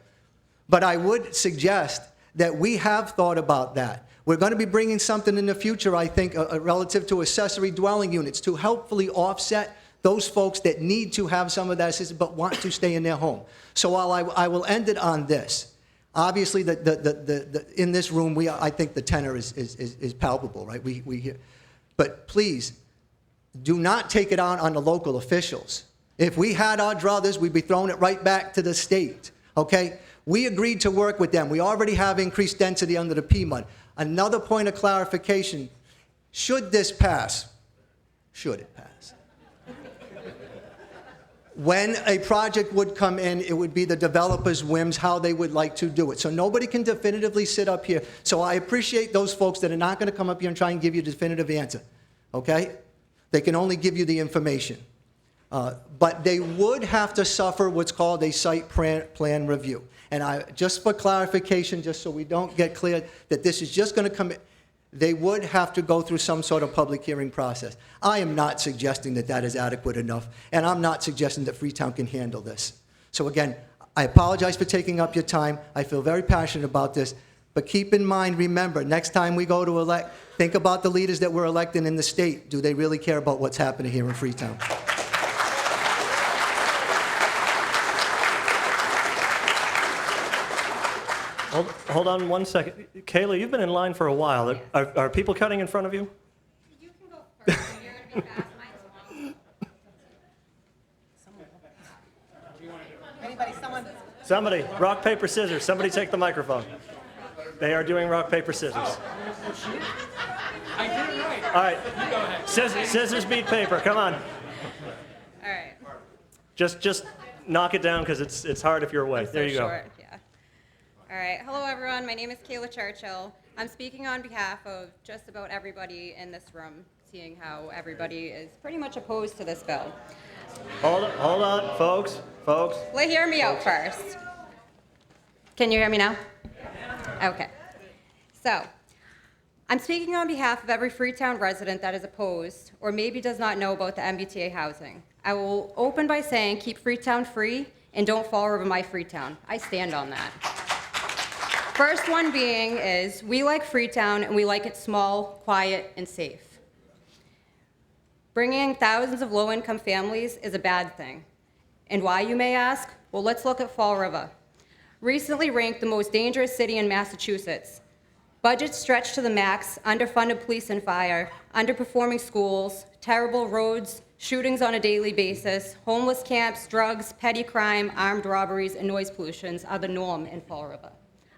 But I would suggest that we have thought about that. We're going to be bringing something in the future, I think, relative to accessory dwelling units to helpfully offset those folks that need to have some of that assistance but want to stay in their home. So while I will end it on this, obviously in this room, I think the tenor is palpable, right? We hear. But please, do not take it out on the local officials. If we had our druthers, we'd be throwing it right back to the state, okay? We agreed to work with them. We already have increased density under the PMUD. Another point of clarification, should this pass, should it pass, when a project would come in, it would be the developer's whims, how they would like to do it. So nobody can definitively sit up here. So I appreciate those folks that are not going to come up here and try and give you a definitive answer, okay? They can only give you the information. But they would have to suffer what's called a site plan review. And just for clarification, just so we don't get clear that this is just going to come, they would have to go through some sort of public hearing process. I am not suggesting that that is adequate enough, and I'm not suggesting that Freetown can handle this. So again, I apologize for taking up your time. I feel very passionate about this. But keep in mind, remember, next time we go to elect, think about the leaders that we're electing in the state. Do they really care about what's happening here in Freetown? Hold on one second. Kayla, you've been in line for a while. Are people cutting in front of you? You can go first. You're going to be fast. Anybody, someone. Somebody, rock, paper, scissors. Somebody take the microphone. They are doing rock, paper, scissors. I did it right. All right. You go ahead. Scissors beat paper. Come on. Just knock it down because it's hard if you're away. I'm There so you go. short, yeah. All right. Hello, everyone. My name is Kayla Churchill. I'm speaking on behalf of just about everybody in this room, seeing how everybody is pretty much opposed to this bill. Hold on, folks. Well, hear me out first. Can you hear me now? Okay. So, I'm speaking on behalf of every Freetown resident that is opposed or maybe does not know about the MBTA housing. I will open by saying keep Freetown free and don't fall over my Freetown. I stand on that. First one being is we like Freetown and we like it small, quiet, and safe. Bringing thousands of low-income families is a bad thing. And why, you may ask? Well, let's look at Fall River. Recently ranked the most dangerous city in Massachusetts. Budgets stretched to the max, underfunded police and fire, underperforming schools, terrible roads, shootings on a daily basis, homeless camps, drugs, petty crime, armed robberies, and noise pollutions are the norm in Fall River.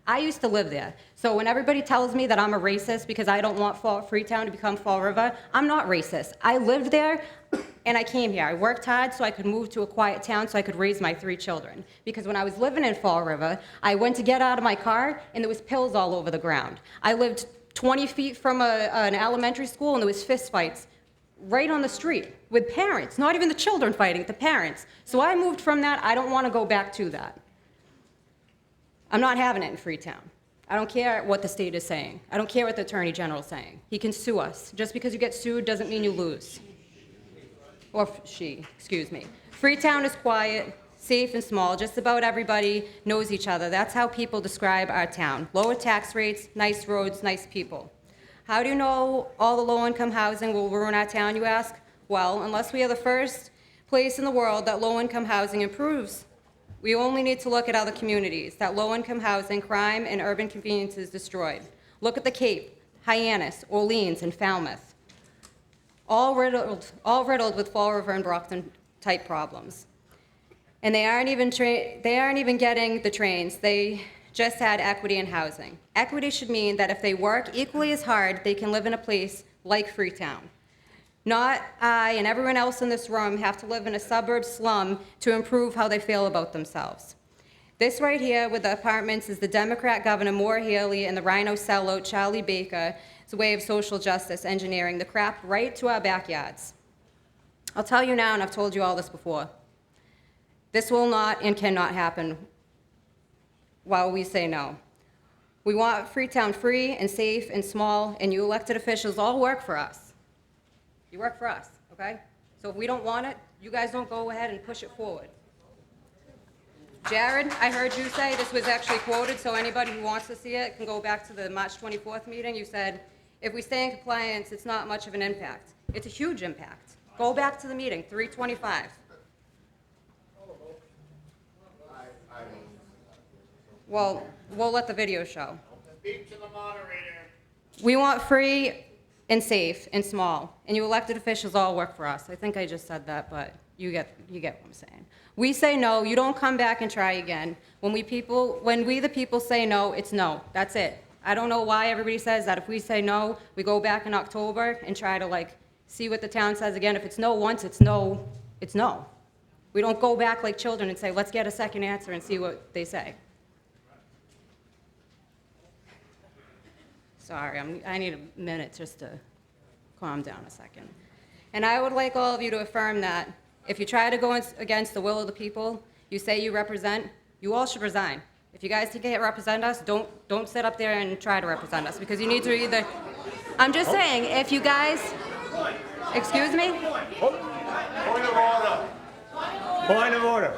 I used to live there, so when everybody tells me that I'm a racist because I don't want Freetown to become Fall River, I'm not racist. I lived there, and I came here. I worked hard so I could move to a quiet town so I could raise my 3 children. Because when I was living in Fall River, I went to get out of my car, and there was pills all over the ground. I lived 20 feet from an elementary school, and there was fistfights right on the street with parents, not even the children fighting, the parents. So I moved from that. I don't want to go back to that. I'm not having it in Freetown. I don't care what the state is saying. I don't care what the Attorney General is saying. He can sue us. Just because you get sued doesn't mean you lose. Or she, excuse me. Freetown is quiet, safe, and small. Just about everybody knows each other. That's how people describe our town. Lower tax rates, nice roads, nice people. How do you know all the low-income housing will ruin our town, you ask? Well, unless we are the first place in the world that low-income housing improves. We only need to look at other communities that low-income housing, crime, and urban conveniences destroyed. Look at the Cape, Hyannis, Orleans, and Falmouth. All riddled with Fall River and Brockton-type problems. And they aren't even getting the trains. They just had equity in housing. Equity should mean that if they work equally as hard, they can live in a place like Freetown. Not I and everyone else in this room have to live in a suburb slum to improve how they feel about themselves. This right here with the apartments is the Democrat Governor Maura Healey and the Rhino sellout Charlie Baker's way of social justice engineering the crap right to our backyards. I'll tell you now, and I've told you all this before, this will not and cannot happen while we say no. We want Freetown free and safe and small, and you elected officials all work for us. You work for us, okay? So if we don't want it, you guys don't go ahead and push it forward. Jared, I heard you say, this was actually quoted, so anybody who wants to see it can go back to the March 24th meeting. You said, if we stay in compliance, it's not much of an impact. It's a huge impact. Go back to the meeting, 325. Well, we'll let the video show. Speak to the moderator. We want free and safe and small, and you elected officials all work for us. I think I just said that, but you get what I'm saying. We say no, you don't come back and try again. When we the people say no, it's no. That's it. I don't know why everybody says that if we say no, we go back in October and try to see what the town says again. If it's no once, it's no, it's no. We don't go back like children and say, let's get a second answer and see what they say. Sorry, I need a minute just to calm down a second. And I would like all of you to affirm that if you try to go against the will of the people you say you represent, you all should resign. If you guys can't represent us, don't sit up there and try to represent us, because you need to either... I'm just saying, if you guys... Excuse me? Point of order. Point of order.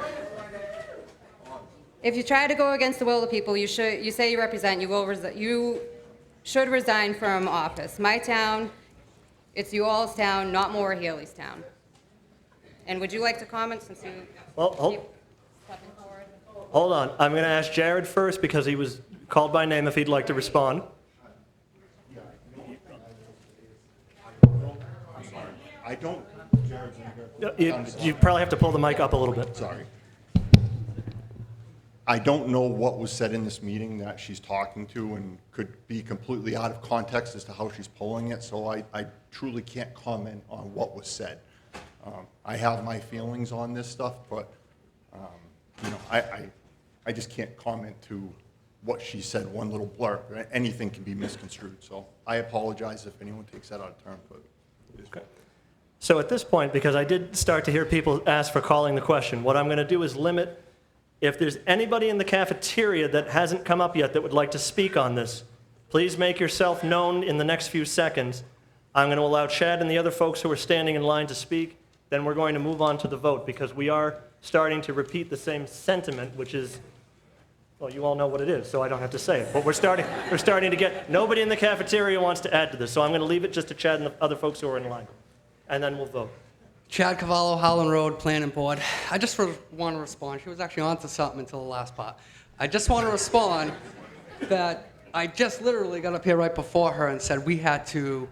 If you try to go against the will of the people you say you represent, you should resign from office. My town, it's you all's town, not Maura Healey's town. And would you like to comment since you keep stepping forward? Hold on. I'm going to ask Jared first because he was called by name if he'd like to respond. I don't. You probably have to pull the mic up a little bit. Sorry. I don't know what was said in this meeting that she's talking to, and could be completely out of context as to how she's pulling it, so I truly can't comment on what was said. I have my feelings on this stuff, but, you know, I just can't comment to what she said, one little blurb. Anything can be misconstrued, so I apologize if anyone takes that out of turn, but it is what it is. So at this point, because I did start to hear people ask for calling the question, what I'm going to do is limit, if there's anybody in the cafeteria that hasn't come up yet that would like to speak on this, please make yourself known in the next few seconds. I'm going to allow Chad and the other folks who are standing in line to speak. Then we're going to move on to the vote, because we are starting to repeat the same sentiment, which is, well, you all know what it is, so I don't have to say it. But we're starting to get, nobody in the cafeteria wants to add to this, so I'm going to leave it just to Chad and the other folks who are in line. And then we'll vote. Chad Cavallo, Howland Road, Planning Board. I just want to respond. She was actually on to something until the last part. I just want to respond that I just literally got up here right before her and said we had to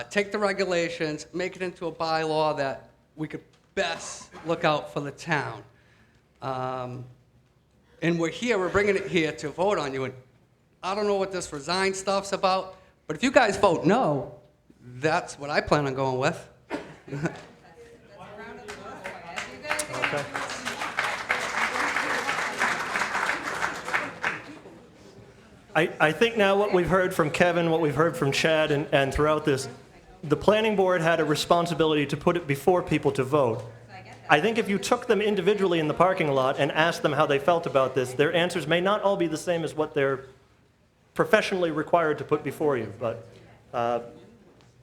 take the regulations, make it into a bylaw that we could best look out for the town. And we're bringing it here to vote on you. And I don't know what this resign stuff's about, but if you guys vote no, that's what I plan on going with. Okay. I think now what we've heard from Kevin, what we've heard from Chad, and throughout this, the planning board had a responsibility to put it before people to vote. I think if you took them individually in the parking lot and asked them how they felt about this, their answers may not all be the same as what they're professionally required to put before you. But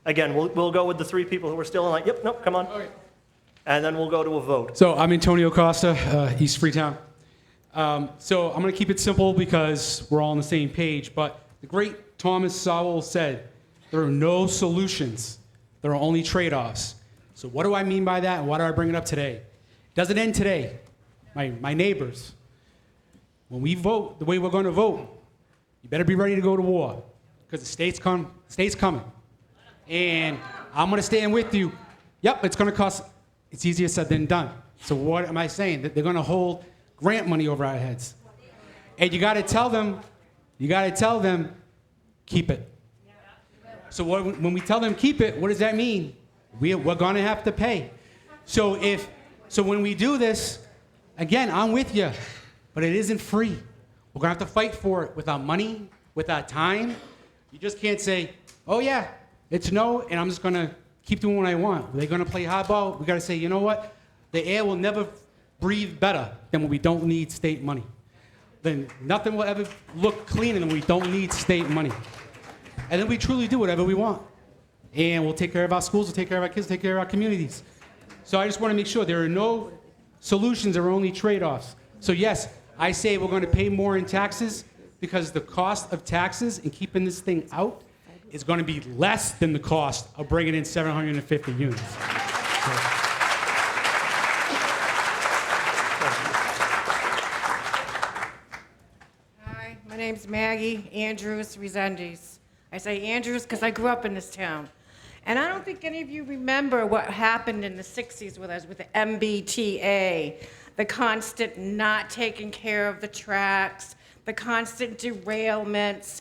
again, we'll go with the three people who are still in line. Yep, nope, come on. Okay. And then we'll go to a vote. So I'm Antonio Costa, East Freetown. So I'm going to keep it simple because we're all on the same page. But the great Thomas Sowell said, there are no solutions. There are only trade-offs. So what do I mean by that, and why do I bring it up today? It doesn't end today. My neighbors, when we vote the way we're going to vote, you better be ready to go to war, because the state's coming. And I'm going to stand with you. Yep, it's going to cost, it's easier said than done. So what am I saying? That they're going to hold grant money over our heads. And you got to tell them, keep it. So when we tell them keep it, what does that mean? We're going to have to pay. So when we do this, again, I'm with you, but it isn't free. We're going to have to fight for it with our money, with our time. You just can't say, oh yeah, it's no, and I'm just going to keep doing what I want. They're going to play hardball. We got to say, you know what? The air will never breathe better than when we don't need state money. Then nothing will ever look cleaner than when we don't need state money. And then we truly do whatever we want. And we'll take care of our schools, we'll take care of our kids, take care of our communities. So I just want to make sure there are no solutions, there are only trade-offs. So yes, I say we're going to pay more in taxes because the cost of taxes and keeping this thing out is going to be less than the cost of bringing in 750 units. Hi, my name's Maggie Andrews Resendiz. I say Andrews because I grew up in this town. And I don't think any of you remember what happened in the 60s with us with the MBTA, the constant not taking care of the tracks, the constant derailments,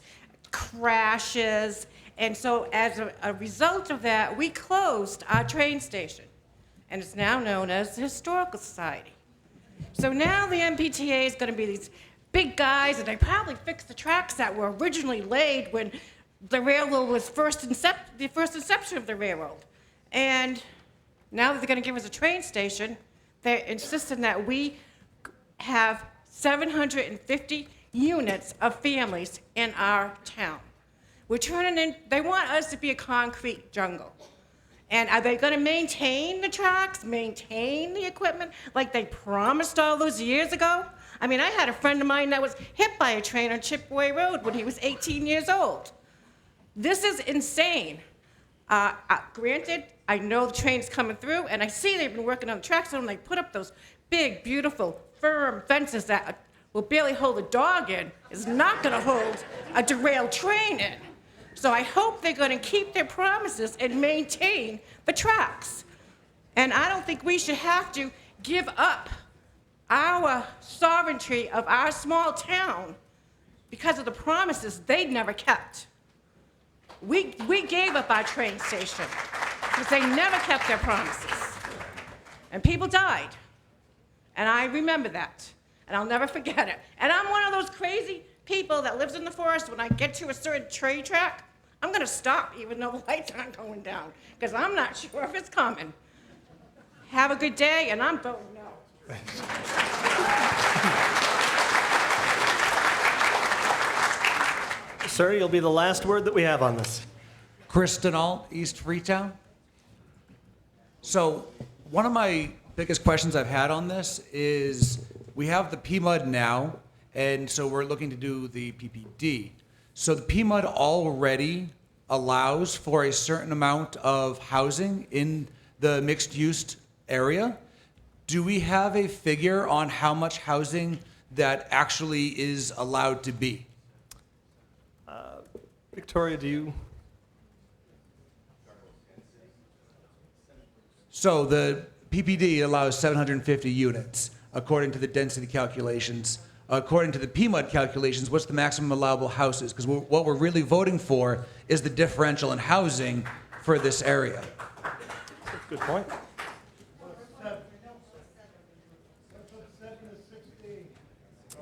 crashes. And so as a result of that, we closed our train station. And it's now known as the Historical Society. So now the MBTA is going to be these big guys, and they probably fixed the tracks that were originally laid when the railroad was the first inception of the railroad. And now that they're going to give us a train station, they're insisting that we have 750 units of families in our town. We're turning in, they want us to be a concrete jungle. And are they going to maintain the tracks, maintain the equipment like they promised all those years ago? I mean, I had a friend of mine that was hit by a train on Chipaway Road when he was 18 years old. This is insane. Granted, I know the train's coming through, and I see they've been working on the tracks, and they put up those big, beautiful, firm fences that will barely hold a dog in. Is not going to hold a derailed train in. So I hope they're going to keep their promises and maintain the tracks. And I don't think we should have to give up our sovereignty of our small town because of the promises they never kept. We gave up our train station because they never kept their promises. and people died. And I remember that, and I'll never forget it. And I'm one of those crazy people that lives in the forest. When I get to a certain train track, I'm gonna stop even though the lights aren't going down, because I'm not sure if it's coming. Have a good day, and I'm voting no. Sir, you'll be the last word that we have on this. Kristen Alt, East Freetown. So one of my biggest questions I've had on this is we have the PMUD now, and so we're looking to do the PPD. So the PMUD already allows for a certain amount of housing in the mixed-use area. Do we have a figure on how much housing that actually is allowed to be? Victoria, do you? So the PPD allows 750 units, according to the density calculations. According to the PMUD calculations, what's the maximum allowable houses? Because what we're really voting for is the differential in housing for this area. Good point.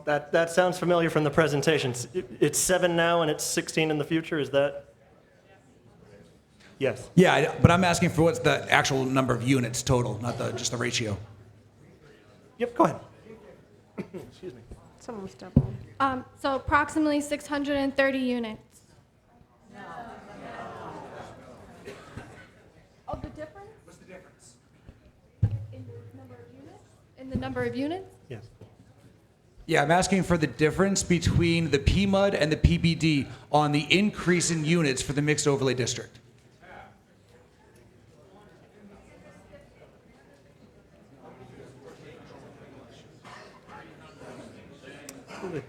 That sounds familiar from the presentations. It's 7 now and it's 16 in the future, is that? Yes. Yeah, but I'm asking for what's the actual number of units total, not just the ratio. Yep, go ahead. Excuse me. It's almost double. So approximately 630 units. Oh, the difference? What's the difference? In the number of units? In the number of units? Yes. Yeah, I'm asking for the difference between the PMUD and the PPD on the increase in units for the mixed overlay district.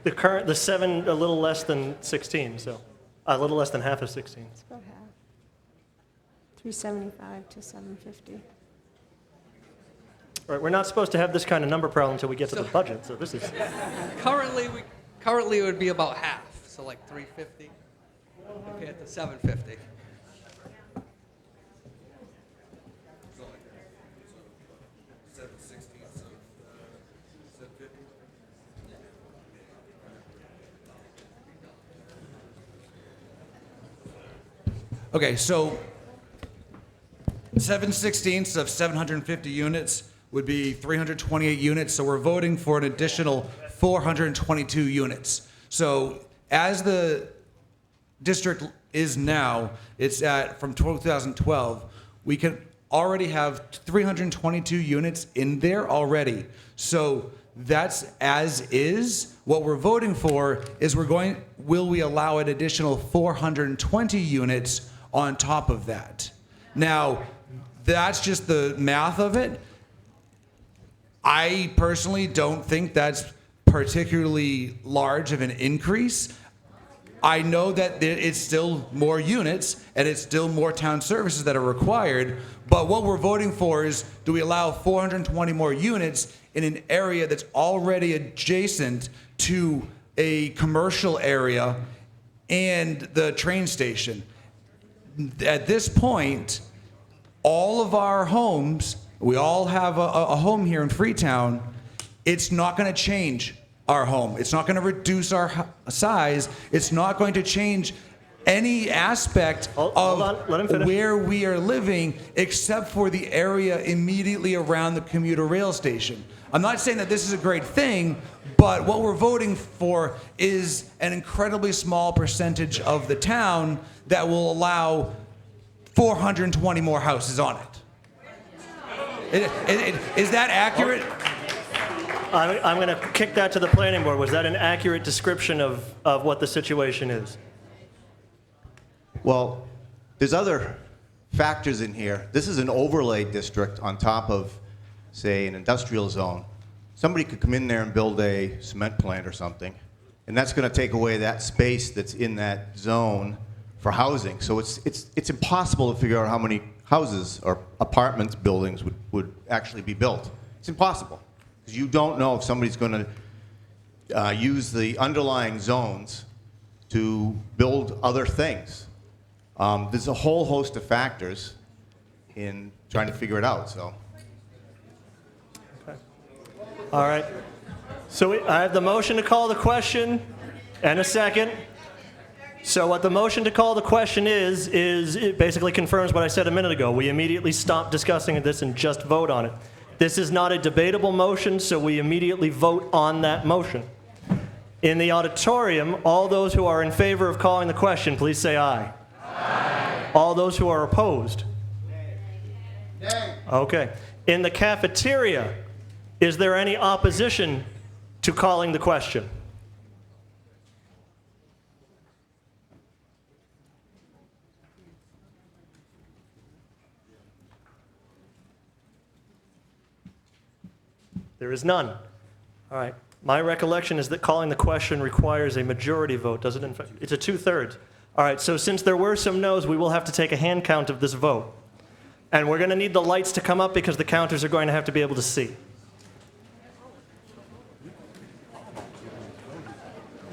The 7, a little less than 16, so a little less than half of 16. It's about half. 375 to 750. All right, we're not supposed to have this kind of number problem until we get to the budget, so this is. Currently it would be about half, so like 350 compared to 750. Okay, so 7/16 of 750 units would be 328 units, so we're voting for an additional 422 units. So as the district is now, it's at, from 2012, we can already have 322 units in there already. So that's as is. What we're voting for is will we allow an additional 420 units on top of that? Now, that's just the math of it. I personally don't think that's particularly large of an increase. I know that it's still more units and it's still more town services that are required, but what we're voting for is, do we allow 420 more units in an area that's already adjacent to a commercial area and the train station? At this point, all of our homes, we all have a home here in Freetown, it's not going to change our home. It's not going to reduce our size. It's not going to change any aspect of where we are living except for the area immediately around the commuter rail station. I'm not saying that this is a great thing, but what we're voting for is an incredibly small percentage of the town that will allow 420 more houses on it. Is that accurate? I'm going to kick that to the planning board. Was that an accurate description of what the situation is? Well, there's other factors in here. This is an overlay district on top of, say, an industrial zone. Somebody could come in there and build a cement plant or something, and that's going to take away that space that's in that zone for housing. So it's impossible to figure out how many houses or apartments, buildings would actually be built. It's impossible, because you don't know if somebody's going to use the underlying zones to build other things. There's a whole host of factors in trying to figure it out. So All right. So I have the motion to call the question and a second. So what the motion to call the question is it basically confirms what I said a minute ago. We immediately stop discussing this and just vote on it. This is not a debatable motion, so we immediately vote on that motion. In the auditorium, all those who are in favor of calling the question, please say aye. Aye. All those who are opposed? Nay. Okay. In the cafeteria, is there any opposition to calling the question? There is none. All right. My recollection is that calling the question requires a majority vote, does it? In fact, it's a 2/3. All right. So since there were some no's, we will have to take a hand count of this vote. And we're going to need the lights to come up because the counters are going to have to be able to see.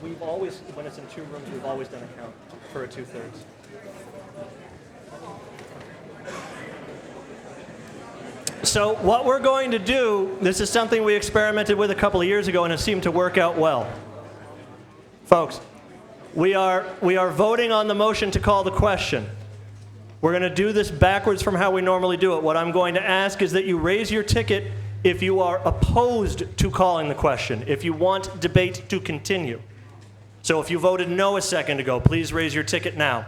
We've always, when it's in 2 rooms, we've always done a count for a 2/3. So what we're going to do, this is something we experimented with a couple of years ago and it seemed to work out well. Folks, we are voting on the motion to call the question. We're going to do this backwards from how we normally do it. What I'm going to ask is that you raise your ticket if you are opposed to calling the question, if you want debate to continue. So if you voted no a second ago, please raise your ticket now.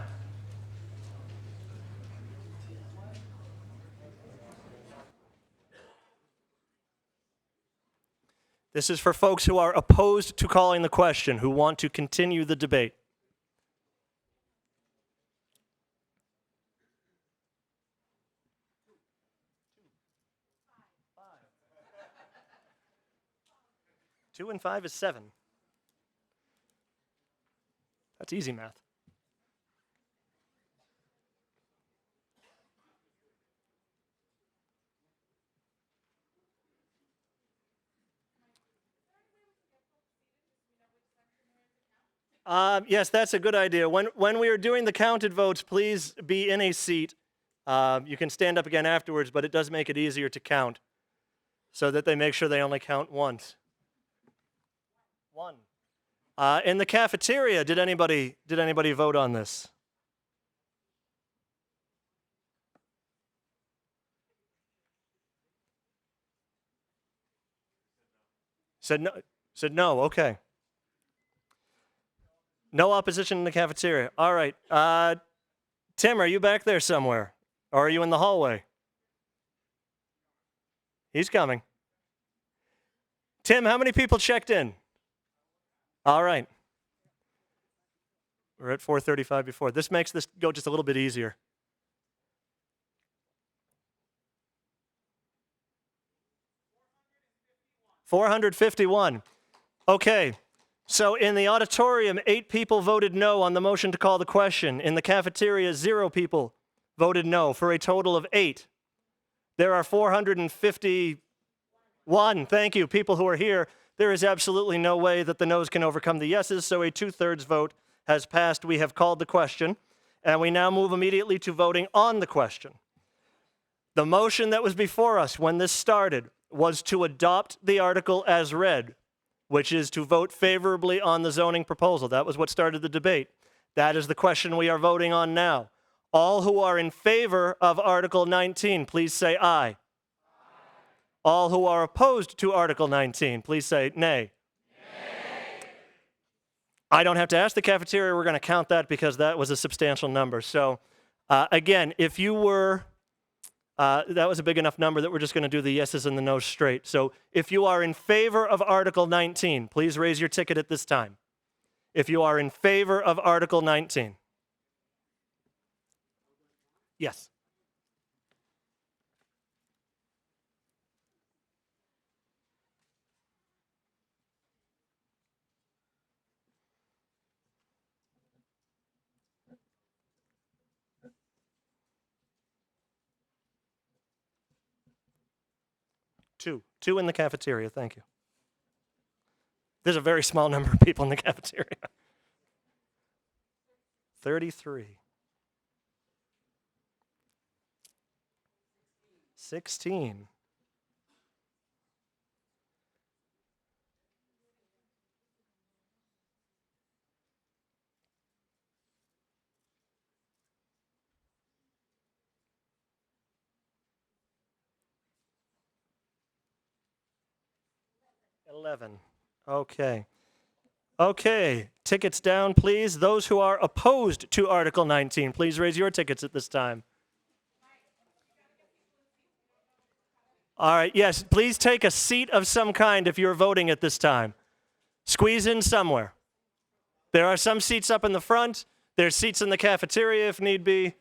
This is for folks who are opposed to calling the question, who want to continue the debate. Two and 5 is 7. That's easy math. Yes, that's a good idea. When we are doing the counted votes, please be in a seat. You can stand up again afterwards, but it does make it easier to count so that they make sure they only count once. 1. In the cafeteria, did anybody vote on this? Said no, okay. No opposition in the cafeteria. All right. Tim, are you back there somewhere? Or are you in the hallway? He's coming. Tim, how many people checked in? All right. We're at 4:35 before. This makes this go just a little bit easier. $451. Okay. So in the auditorium, 8 people voted no on the motion to call the question. In the cafeteria, 0 people voted no, for a total of 8. There are 451, thank you, people who are here. There is absolutely no way that the no's can overcome the yeses, so a 2/3 vote has passed. We have called the question, and we now move immediately to voting on the question. The motion that was before us when this started was to adopt the article as read, which is to vote favorably on the zoning proposal. That was what started the debate. That is the question we are voting on now. All who are in favor of Article 19, please say aye. Aye. All who are opposed to Article 19, please say nay. Nay. I don't have to ask the cafeteria. We're going to count that because that was a substantial number. So again, if you were that was a big enough number that we're just going to do the yeses and the no's straight. So if you are in favor of Article 19, please raise your ticket at this time. If you are in favor of Article 19. Yes. Two in the cafeteria, thank you. There's a very small number of people in the cafeteria. 33. 16. 11. Okay. Okay, tickets down, please. Those who are opposed to Article 19, please raise your tickets at this time. All right, yes, please take a seat of some kind if you're voting at this time. Squeeze in somewhere. There are some seats up in the front. There's seats in the cafeteria if need be.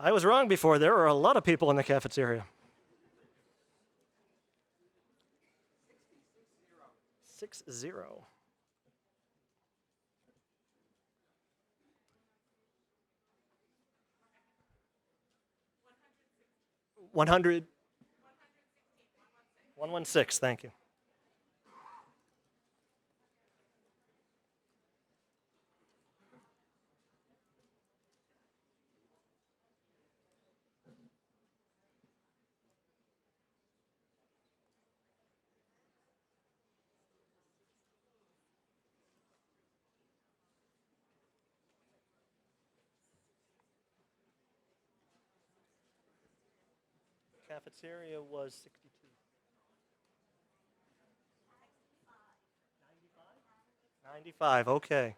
I was wrong before. There are a lot of people in the cafeteria. 6-0. $100. 116, thank you. Cafeteria was 62. 95, okay.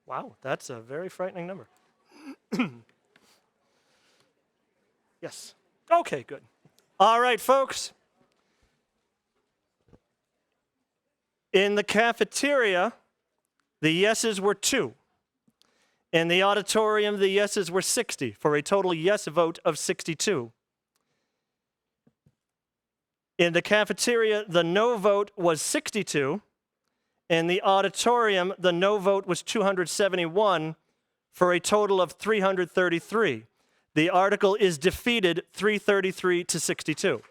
Wow, that's a very frightening number. Yes. Okay, good. All right, folks. In the cafeteria, the yeses were 2. In the auditorium, the yeses were 60, for a total yes vote of 62. In the cafeteria, the no vote was 62. In the auditorium, the no vote was 271, for a total of 333. The article is defeated 333 to 62.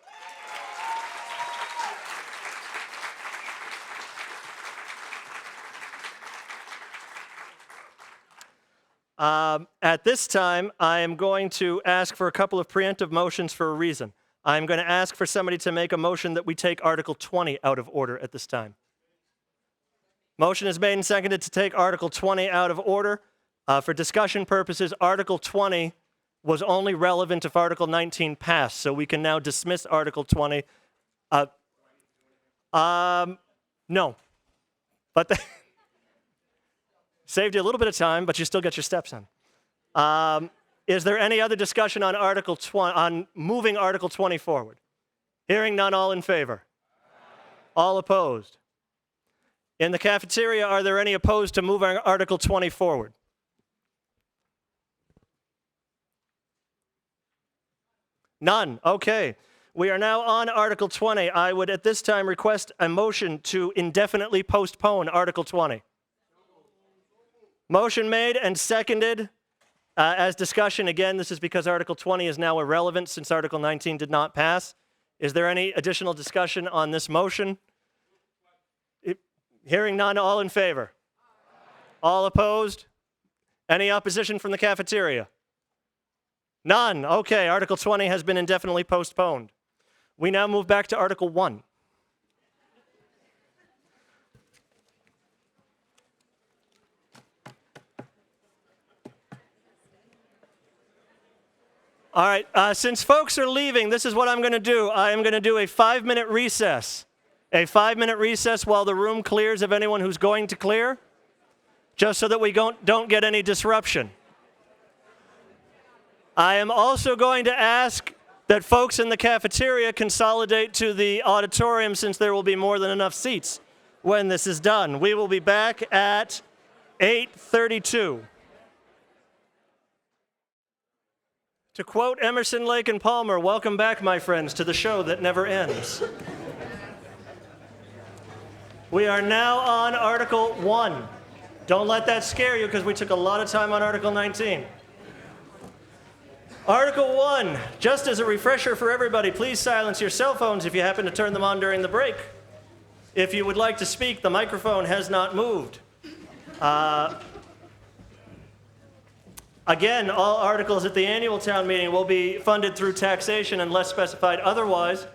At this time, I am going to ask for a couple of preemptive motions for a reason. I'm going to ask for somebody to make a motion that we take Article 20 out of order at this time. Motion is made and seconded to take Article 20 out of order. For discussion purposes, Article 20 was only relevant if Article 19 passed, so we can now dismiss Article 20. No. But saved you a little bit of time, but you still get your steps in. Is there any other discussion on Article 20, on moving Article 20 forward? Hearing none, all in favor? All opposed? In the cafeteria, are there any opposed to moving Article 20 forward? None. Okay. We are now on Article 20. I would at this time request a motion to indefinitely postpone Article 20. Motion made and seconded. As discussion, again, this is because Article 20 is now irrelevant since Article 19 did not pass. Is there any additional discussion on this motion? Hearing none, all in favor? All opposed? Any opposition from the cafeteria? None. Okay, Article 20 has been indefinitely postponed. We now move back to Article 1. All right, since folks are leaving, this is what I'm going to do. I am going to do a 5-minute recess. A 5-minute recess while the room clears of anyone who's going to clear. just so that we don't get any disruption. I am also going to ask that folks in the cafeteria consolidate to the auditorium since there will be more than enough seats when this is done. We will be back at 8:32. To quote Emerson, Lake, and Palmer, welcome back, my friends, to the show that never ends. We are now on Article 1. Don't let that scare you because we took a lot of time on Article 19. Article 1, just as a refresher for everybody, please silence your cell phones if you happen to turn them on during the break. If you would like to speak, the microphone has not moved. Again, all articles at the annual town meeting will be funded through taxation unless specified otherwise.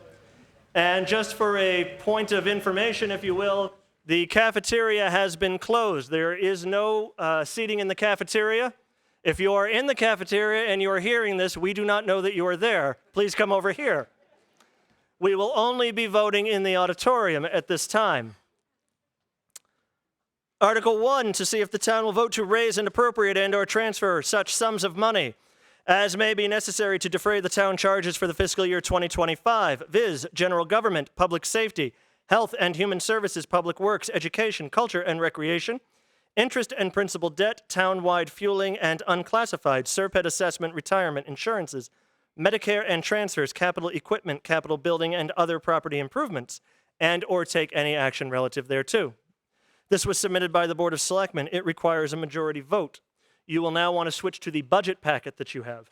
And just for a point of information, if you will, the cafeteria has been closed. There is no seating in the cafeteria. If you are in the cafeteria and you are hearing this, we do not know that you are there. Please come over here. We will only be voting in the auditorium at this time. Article 1, to see if the town will vote to raise and appropriate and/or transfer such sums of money as may be necessary to defray the town charges for the fiscal year 2025, viz. General government, public safety, health and human services, public works, education, culture and recreation, interest and principal debt, town-wide fueling and unclassified, Serped assessment, retirement, insurances, Medicare and transfers, capital equipment, capital building and other property improvements, and/or take any action relative thereto. This was submitted by the Board of Selectmen. It requires a majority vote. You will now want to switch to the budget packet that you have.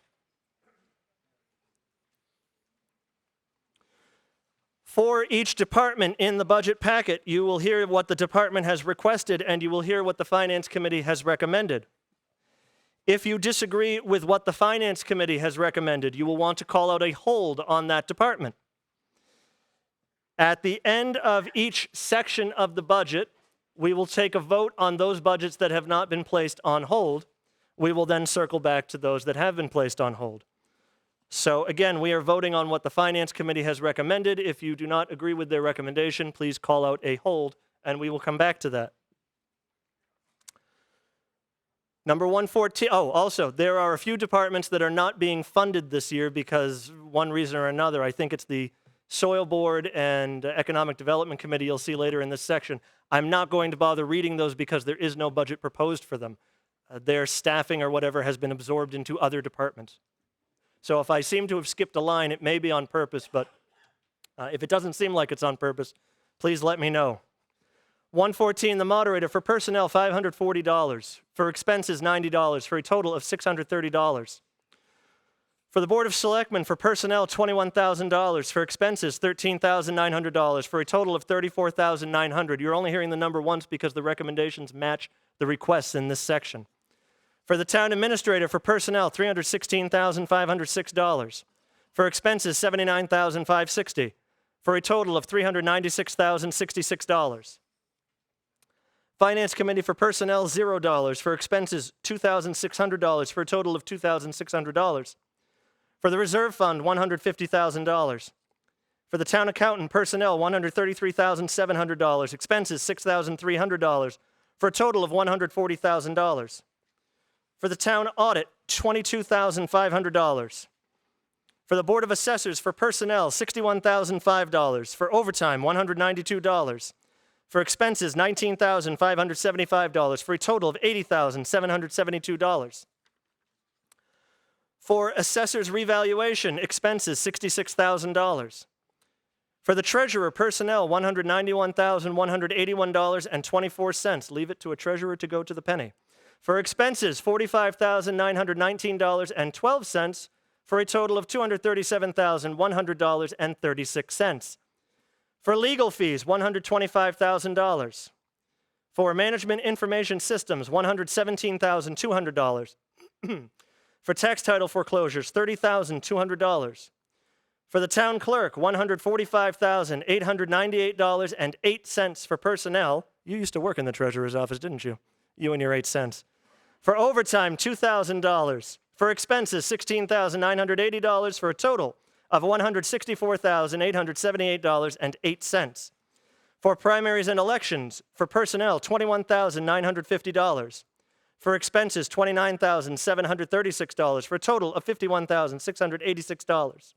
For each department in the budget packet, you will hear what the department has requested and you will hear what the Finance Committee has recommended. If you disagree with what the Finance Committee has recommended, you will want to call out a hold on that department. At the end of each section of the budget, we will take a vote on those budgets that have not been placed on hold. We will then circle back to those that have been placed on hold. So again, we are voting on what the Finance Committee has recommended. If you do not agree with their recommendation, please call out a hold, and we will come back to that. Number 114, also, there are a few departments that are not being funded this year because one reason or another. I think it's the Soil Board and Economic Development Committee you'll see later in this section. I'm not going to bother reading those because there is no budget proposed for them. Their staffing or whatever has been absorbed into other departments. So if I seem to have skipped a line, it may be on purpose, but if it doesn't seem like it's on purpose, please let me know. 114, the moderator, for personnel, $540. For expenses, $90, for a total of $630. For the Board of Selectmen, for personnel, $21,000. For expenses, $13,900, for a total of $34,900. You're only hearing the number once because the recommendations match the requests in this section. For the town administrator, for personnel, $316,506. For expenses, $79,560, for a total of $396,066. Finance Committee, for personnel, $0. For expenses, $2,600, for a total of $2,600. For the reserve fund, $150,000. For the town accountant, personnel, $133,700. Expenses, $6,300, for a total of $140,000. For the town audit, $22,500. For the Board of Assessors, for personnel, $61,005. For overtime, $192. For expenses, $19,575, for a total of $80,772. For assessors revaluation, expenses, $66,000. For the treasurer, personnel, $191,181.24. Leave it to a treasurer to go to the penny. For expenses, $45,919.12, for a total of $237,100.36. For legal fees, $125,000. For management information systems, $117,200. For tax title foreclosures, $30,200. For the town clerk, $145,898.08 for personnel. You used to work in the treasurer's office, didn't you? You and your 8 cents. For overtime, $2,000. For expenses, $16,980, for a total of $164,878.08. For primaries and elections, for personnel, $21,950. For expenses, $29,736, for a total of $51,686.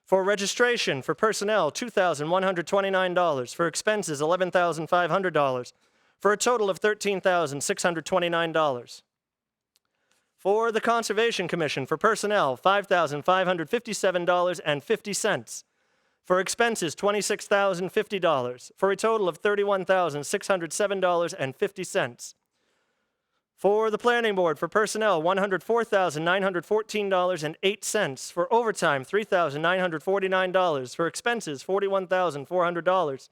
For registration, for personnel, $2,129. For expenses, $11,500, for a total of $13,629. For the Conservation Commission, for personnel, $5,557.50. For expenses, $26,050, for a total of $31,607.50. For the Planning Board, for personnel, $104,914.08. For overtime, $3,949. For expenses, $41,400.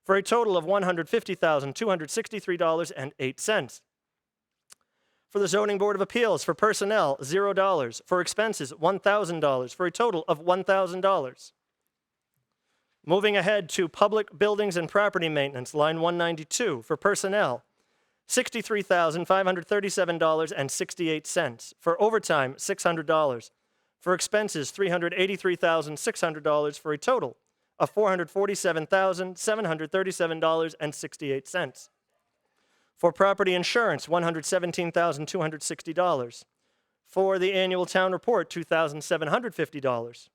For a total of $150,263.08. For the Zoning Board of Appeals, for personnel, $0. For expenses, $1,000. For a total of $1,000. Moving ahead to Public Buildings and Property Maintenance, line 192. For personnel, $63,537.68. For overtime, $600. For expenses, $383,600, for a total of $447,737.68. For property insurance, $117,260. For the annual town report, $2,750.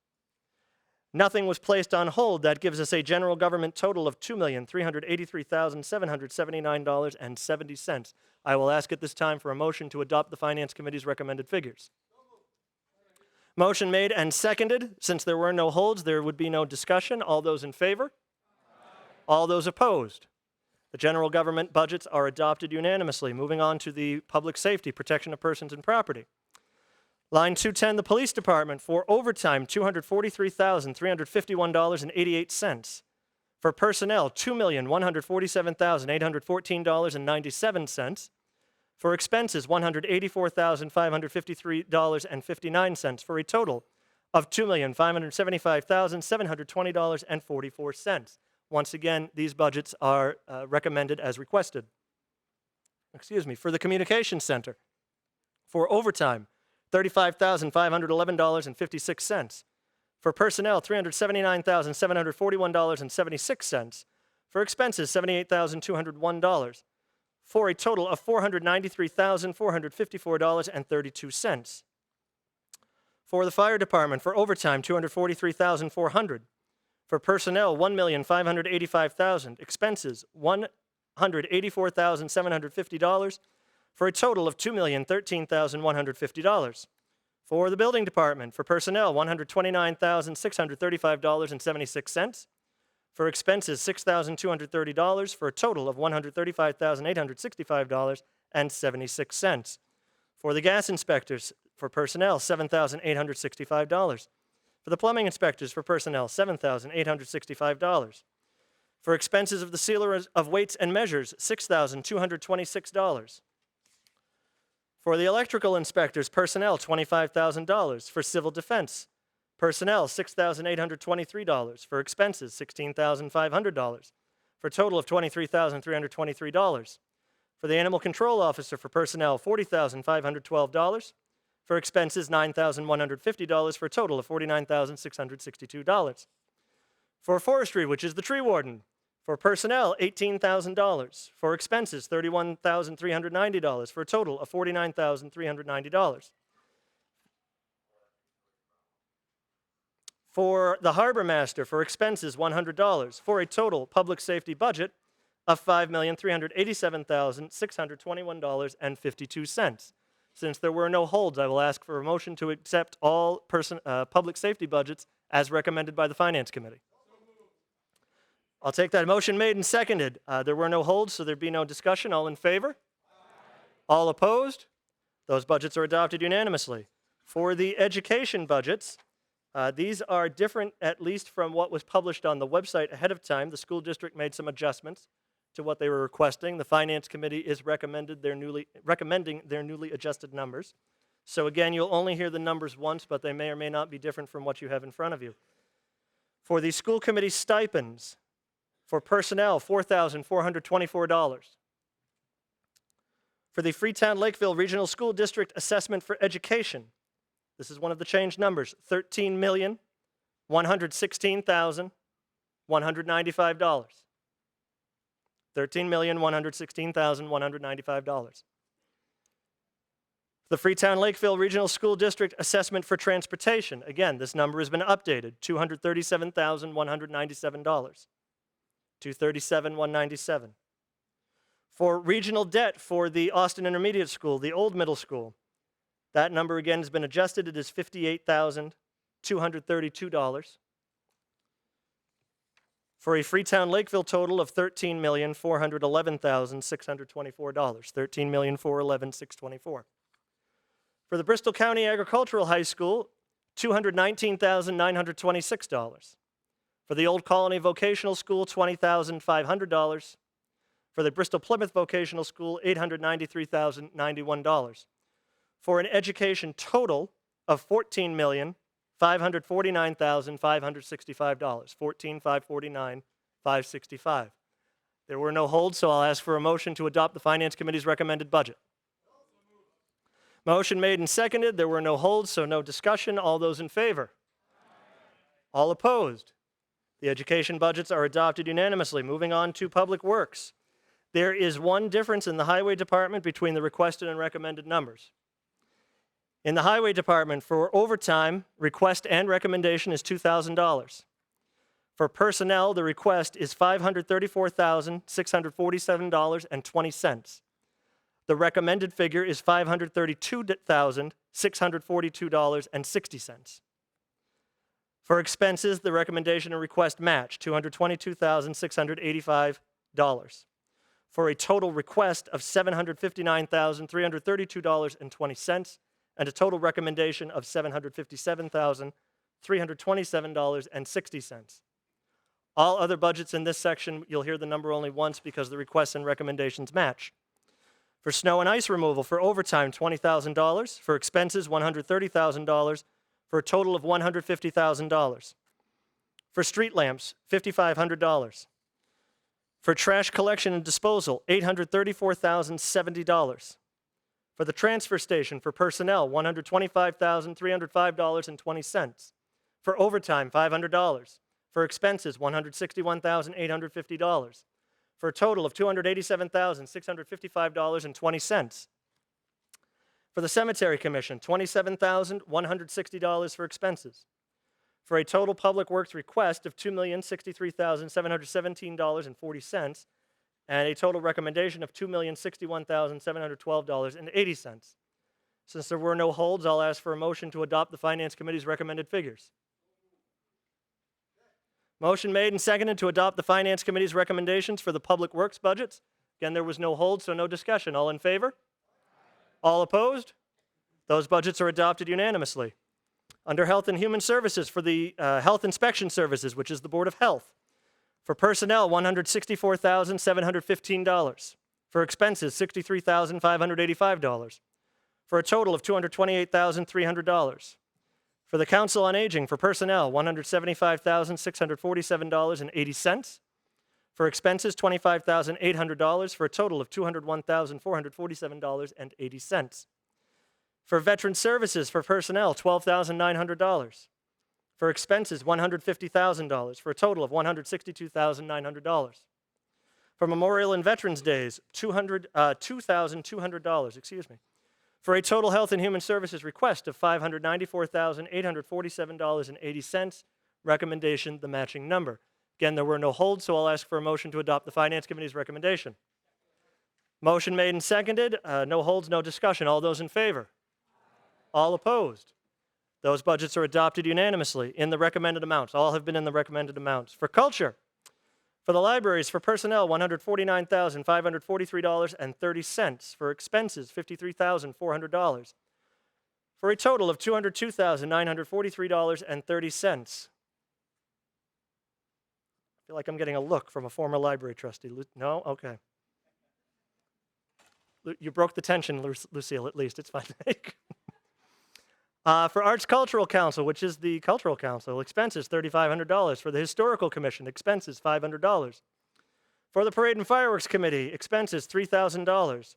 Nothing was placed on hold. That gives us a general government total of $2,383,779.70. I will ask at this time for a motion to adopt the Finance Committee's recommended figures. Motion made and seconded. Since there were no holds, there would be no discussion. All those in favor? All those opposed? The general government budgets are adopted unanimously. Moving on to the Public Safety, Protection of Persons and Property. Line 210, the Police Department, for overtime, $243,351.88. For personnel, $2,147,814.97. For expenses, $184,553.59, for a total of $2,575,720.44. Once again, these budgets are recommended as requested. For the Communications Center, for overtime, $35,511.56. For personnel, $379,741.76. For expenses, $78,201. For a total of $493,454.32. For the Fire Department, for overtime, $243,400. For personnel, $1,585,000. Expenses, $184,750. For a total of $2,013,150. For the Building Department, for personnel, $129,635.76. For expenses, $6,230, for a total of $135,865.76. For the gas inspectors, for personnel, $7,865. For the plumbing inspectors, for personnel, $7,865. For expenses of the sealer of weights and measures, $6,226. For the electrical inspectors, personnel, $25,000. For civil defense, personnel, $6,823. For expenses, $16,500. For a total of $23,323. For the animal control officer, for personnel, $40,512. For expenses, $9,150. For a total of $49,662. For forestry, which is the tree warden, for personnel, $18,000. For expenses, $31,390. For a total of $49,390. For the harbor master, for expenses, $100. For a total public safety budget of $5,387,621.52. Since there were no holds, I will ask for a motion to accept all public safety budgets as recommended by the Finance Committee. I'll take that. Motion made and seconded. There were no holds, so there'd be no discussion. All in favor? All opposed? Those budgets are adopted unanimously. For the education budgets, these are different, at least from what was published on the website ahead of time. The school district made some adjustments to what they were requesting. The Finance Committee is recommending their newly adjusted numbers. So again, you'll only hear the numbers once, but they may or may not be different from what you have in front of you. For the school committee stipends, for personnel, $4,424. For the Freetown Lakeville Regional School District Assessment for Education, this is one of the changed numbers, $13,116,195. $13,116,195. The Freetown Lakeville Regional School District Assessment for Transportation. Again, this number has been updated, $237,197. $237,197. For regional debt for the Austin Intermediate School, the old middle school, that number again has been adjusted. It is $58,232. For a Freetown Lakeville total of $13,411,624. $13,411,624. For the Bristol County Agricultural High School, $219,926. For the Old Colony Vocational School, $20,500. For the Bristol Plymouth Vocational School, $893,091. For an education total of $14,549,565. $14,549,565. There were no holds, so I'll ask for a motion to adopt the Finance Committee's recommended budget. Motion made and seconded. There were no holds, so no discussion. All those in favor? All opposed? The education budgets are adopted unanimously. Moving on to Public Works. There is one difference in the Highway Department between the requested and recommended numbers. In the Highway Department, for overtime, request and recommendation is $2,000. For personnel, the request is $534,647.20. The recommended figure is $532,642.60. For expenses, the recommendation and request match, $222,685. For a total request of $759,332.20 and a total recommendation of $757,327.60. All other budgets in this section, you'll hear the number only once because the requests and recommendations match. For snow and ice removal, for overtime, $20,000. For expenses, $130,000, for a total of $150,000. For street lamps, $5,500. For trash collection and disposal, $834,070. For the transfer station, for personnel, $125,305.20. For overtime, $500. For expenses, $161,850. For a total of $287,655.20. For the Cemetery Commission, $27,160 for expenses. For a total Public Works request of $2,063,717.40 and a total recommendation of $2,061,712.80. Since there were no holds, I'll ask for a motion to adopt the Finance Committee's recommended figures. Motion made and seconded to adopt the Finance Committee's recommendations for the Public Works budgets. Again, there was no hold, so no discussion. All in favor? All opposed? Those budgets are adopted unanimously. Under Health and Human Services, for the Health Inspection Services, which is the Board of Health. For personnel, $164,715. For expenses, $63,585. For a total of $228,300. For the Council on Aging, for personnel, $175,647.80. For expenses, $25,800 for a total of $201,447.80. For Veteran Services, for personnel, $12,900. For expenses, $150,000 for a total of $162,900. For Memorial and Veterans Days, $2,200, For a total Health and Human Services request of $594,847.80. Recommendation, the matching number. Again, there were no holds, so I'll ask for a motion to adopt the Finance Committee's recommendation. Motion made and seconded. No holds, no discussion. All those in favor? All opposed? Those budgets are adopted unanimously in the recommended amounts. All have been in the recommended amounts. For culture, for the libraries, for personnel, $149,543.30. For expenses, $53,400. For a total of $202,943.30. I feel like I'm getting a look from a former library trustee. No? Okay. You broke the tension, Lucille, at least. It's fine. For Arts Cultural Council, which is the Cultural Council, expenses $3,500. For the Historical Commission, expenses $500. For the Parade and Fireworks Committee, expenses $3,000.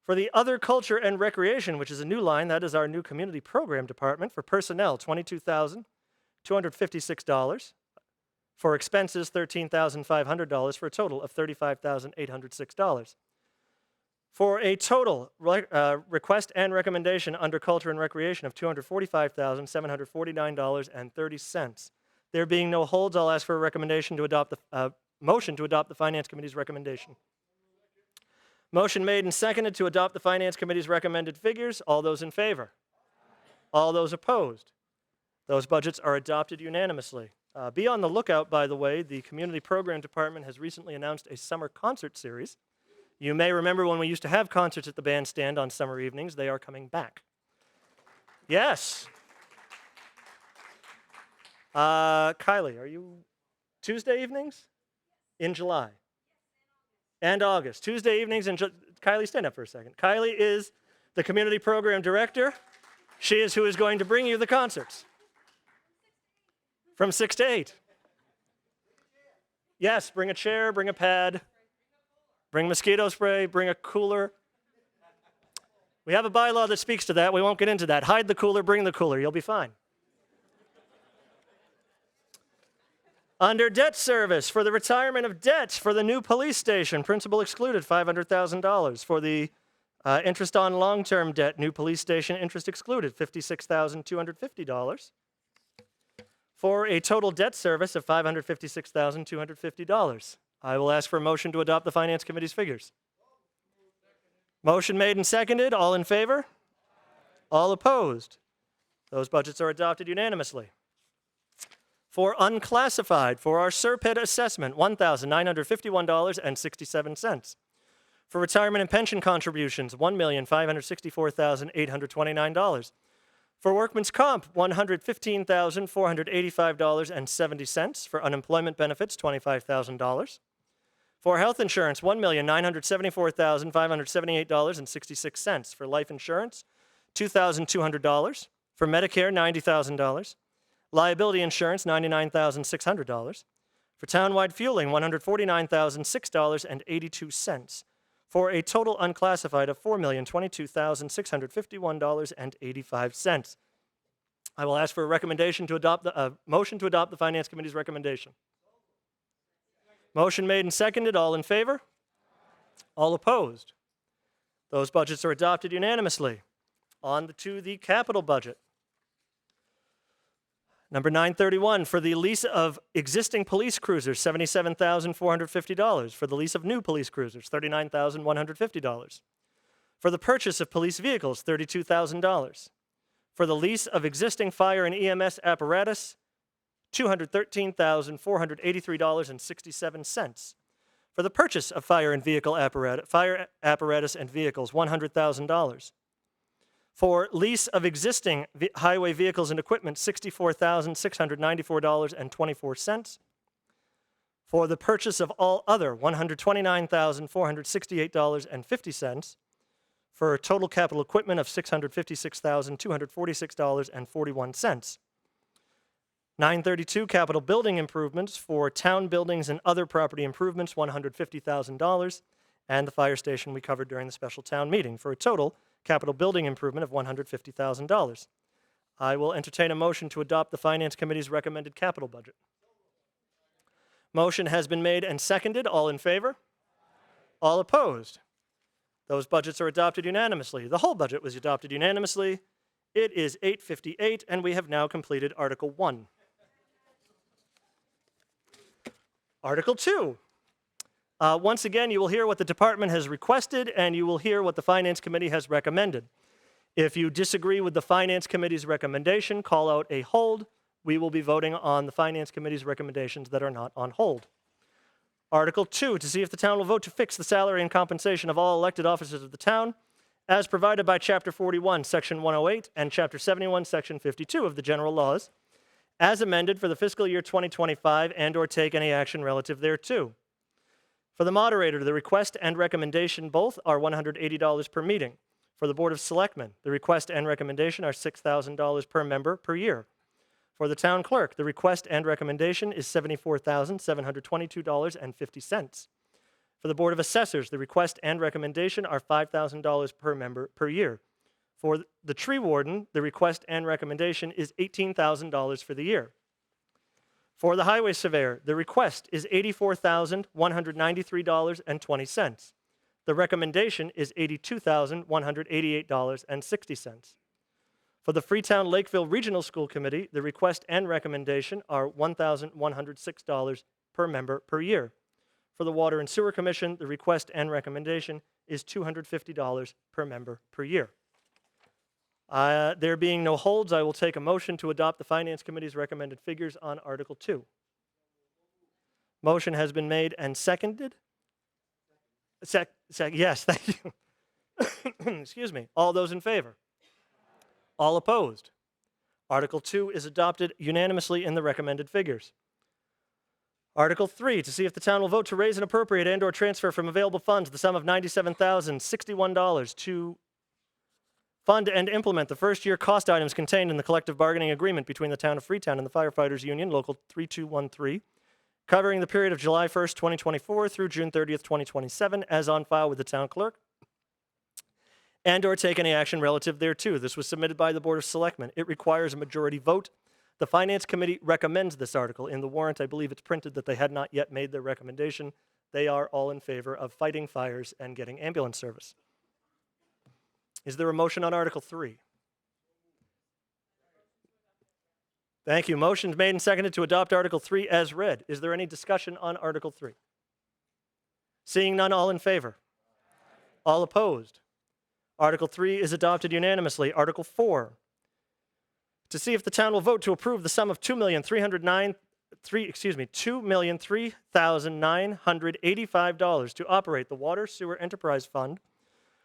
For the Other Culture and Recreation, which is a new line, that is our new Community Program Department, for personnel, $22,256. For expenses, $13,500 for a total of $35,806. For a total request and recommendation under Culture and Recreation of $245,749.30. There being no holds, I'll ask for a recommendation to adopt the motion to adopt the Finance Committee's recommendation. Motion made and seconded to adopt the Finance Committee's recommended figures. All those in favor? All those opposed? Those budgets are adopted unanimously. Be on the lookout, by the way. The Community Program Department has recently announced a summer concert series. You may remember when we used to have concerts at the bandstand on summer evenings. They are coming back. Yes. Kylie, are you Tuesday evenings? In July? And August. Tuesday evenings in Kylie, stand up for a second. Kylie is the Community Program Director. She is who is going to bring you the concerts. From 6 to 8. Yes, bring a chair, bring a pad, bring mosquito spray, bring a cooler. We have a bylaw that speaks to that. We won't get into that. Hide the cooler, bring the cooler. You'll be fine. Under debt service, for the retirement of debt for the new police station, principal excluded, $500,000. For the interest on long-term debt, new police station, interest excluded, $56,250. For a total debt service of $556,250. I will ask for a motion to adopt the Finance Committee's figures. Motion made and seconded. All in favor? All opposed? Those budgets are adopted unanimously. For unclassified, for our SERPED assessment, $1,951.67. For retirement and pension contributions, $1,564,829. For workman's comp, $115,485.70. For unemployment benefits, $25,000. For health insurance, $1,974,578.66. For life insurance, $2,200. For Medicare, $90,000. Liability insurance, $99,600. For townwide fueling, $149,006.82. For a total unclassified of $4,022,651.85. I will ask for a recommendation to adopt motion to adopt the Finance Committee's recommendation. Motion made and seconded. All in favor? All opposed? Those budgets are adopted unanimously. On to the capital budget. Number 931, for the lease of existing police cruisers, $77,450. For the lease of new police cruisers, $39,150. For the purchase of police vehicles, $32,000. For the lease of existing fire and EMS apparatus, $213,483.67. For the purchase of fire apparatus and vehicles, $100,000. For lease of existing highway vehicles and equipment, $64,694.24. For the purchase of all other, $129,468.50. For total capital equipment of $656,246.41. 932, capital building improvements for town buildings and other property improvements, $150,000. And the fire station we covered during the special town meeting, for a total capital building improvement of $150,000. I will entertain a motion to adopt the Finance Committee's recommended capital budget. Motion has been made and seconded. All in favor? All opposed? Those budgets are adopted unanimously. The whole budget was adopted unanimously. It is 8:58, and we have now completed Article 1. Article 2. Once again, you will hear what the department has requested, and you will hear what the Finance Committee has recommended. If you disagree with the Finance Committee's recommendation, call out a hold. We will be voting on the Finance Committee's recommendations that are not on hold. Article 2, to see if the town will vote to fix the salary and compensation of all elected officers of the town, as provided by Chapter 41, Section 108, and Chapter 71, Section 52 of the General Laws, as amended for the fiscal year 2025, and/or take any action relative thereto. For the moderator, the request and recommendation both are $180 per meeting. For the Board of Selectmen, the request and recommendation are $6,000 per member per year. For the town clerk, the request and recommendation is $74,722.50. For the Board of Assessors, the request and recommendation are $5,000 per member per year. For the tree warden, the request and recommendation is $18,000 for the year. For the highway surveyor, the request is $84,193.20. The recommendation is $82,188.60. For the Freetown Lakeville Regional School Committee, the request and recommendation are $1,106 per member per year. For the Water and Sewer Commission, the request and recommendation is $250 per member per year. There being no holds, I will take a motion to adopt the Finance Committee's recommended figures on Article 2. Motion has been made and seconded. Yes, thank you. Excuse me. All those in favor? All opposed? Article 2 is adopted unanimously in the recommended figures. Article 3, to see if the town will vote to raise and appropriate and/or transfer from available funds the sum of $97,061 to fund and implement the first-year cost items contained in the collective bargaining agreement between the town of Freetown and the Firefighters Union, Local 3213, covering the period of July 1st, 2024 through June 30th, 2027, as on file with the town clerk, and/or take any action relative thereto. This was submitted by the Board of Selectmen. It requires a majority vote. The Finance Committee recommends this article. In the warrant, I believe it's printed that they had not yet made their recommendation. They are all in favor of fighting fires and getting ambulance service. Is there a motion on Article 3? Thank you. Motion's made and seconded to adopt Article 3 as read. Is there any discussion on Article 3? Seeing none, all in favor? All opposed? Article 3 is adopted unanimously. Article 4, to see if the town will vote to approve the sum of $2,003,985 to operate the Water Sewer Enterprise Fund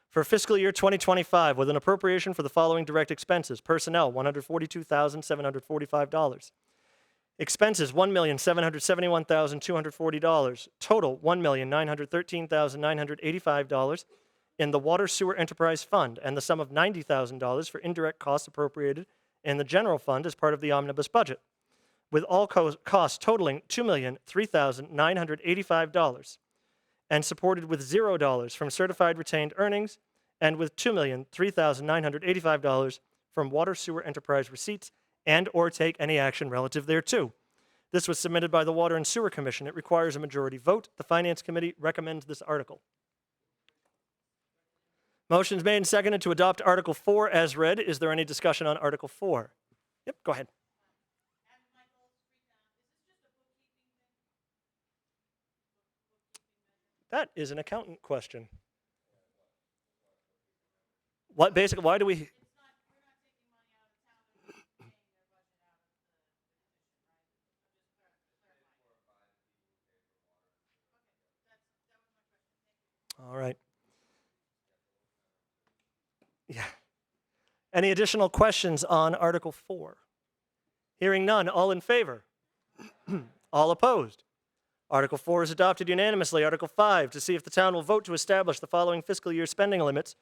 for fiscal year 2025 with an appropriation for the following direct expenses. Personnel, $142,745. Expenses, $1,771,240. Total, $1,913,985 in the Water Sewer Enterprise Fund, and the sum of $90,000 for indirect costs appropriated in the general fund as part of the omnibus budget, with all costs totaling $2,003,985 and supported with $0 from certified retained earnings and with $2,003,985 from Water Sewer Enterprise receipts and/or take any action relative thereto. This was submitted by the Water and Sewer Commission. It requires a majority vote. The Finance Committee recommends this article. Motion's made and seconded to adopt Article 4 as read. Is there any discussion on Article 4? Yep, go ahead. That is an accountant question. What basically, why do we? All right. Yeah. Any additional questions on Article 4? Hearing none, all in favor? All opposed? Article 4 is adopted unanimously. Article 5, to see if the town will vote to establish the following fiscal year spending limits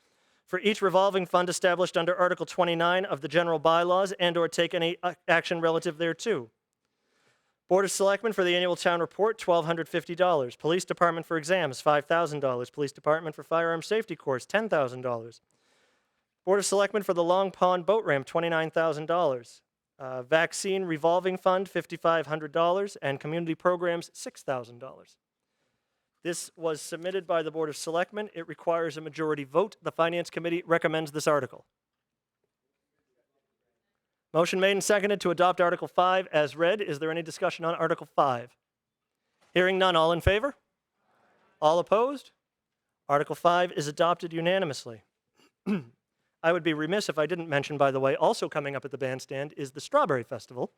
for each revolving fund established under Article 29 of the general bylaws and/or take any action relative thereto. Board of Selectmen for the annual town report, $1,250. Police Department for exams, $5,000. Police Department for firearm safety course, $10,000. Board of Selectmen for the Long Pond Boat Ramp, $29,000. Vaccine Revolving Fund, $5,500. And Community Programs, $6,000. This was submitted by the Board of Selectmen. It requires a majority vote. The Finance Committee recommends this article. Motion made and seconded to adopt Article 5 as read. Is there any discussion on Article 5? Hearing none, all in favor? All opposed? Article 5 is adopted unanimously. I would be remiss if I didn't mention, by the way, also coming up at the bandstand is the Strawberry Festival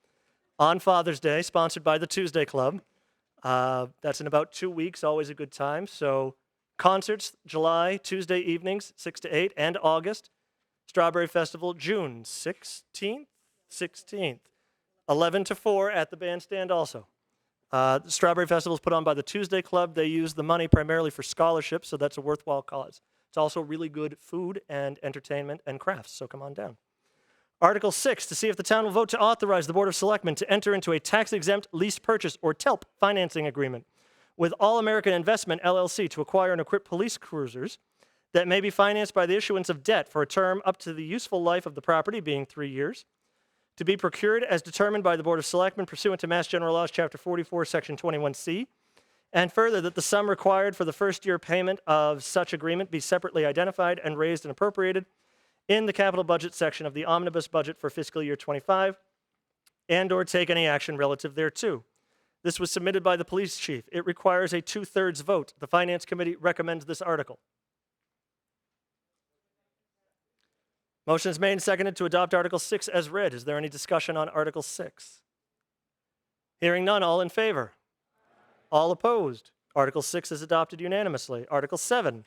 on Father's Day, sponsored by the Tuesday Club. That's in about 2 weeks, always a good time. So concerts, July, Tuesday evenings, 6 to 8, and August. Strawberry Festival, June 16th, 11 to 4 at the bandstand also. The Strawberry Festival is put on by the Tuesday Club. They use the money primarily for scholarships, so that's a worthwhile cause. It's also really good food and entertainment and crafts, so come on down. Article 6, to see if the town will vote to authorize the Board of Selectmen to enter into a tax-exempt lease purchase or TELP financing agreement with All American Investment LLC to acquire and equip police cruisers that may be financed by the issuance of debt for a term up to the useful life of the property being 3 years, to be procured as determined by the Board of Selectmen pursuant to Mass General Laws, Chapter 44, Section 21C, and further, that the sum required for the first year payment of such agreement be separately identified and raised and appropriated in the capital budget section of the omnibus budget for fiscal year 25, and/or take any action relative thereto. This was submitted by the police chief. It requires a 2/3 vote. The Finance Committee recommends this article. Motion is made and seconded to adopt Article 6 as read. Is there any discussion on Article 6? Hearing none, all in favor? All opposed? Article 6 is adopted unanimously. Article 7,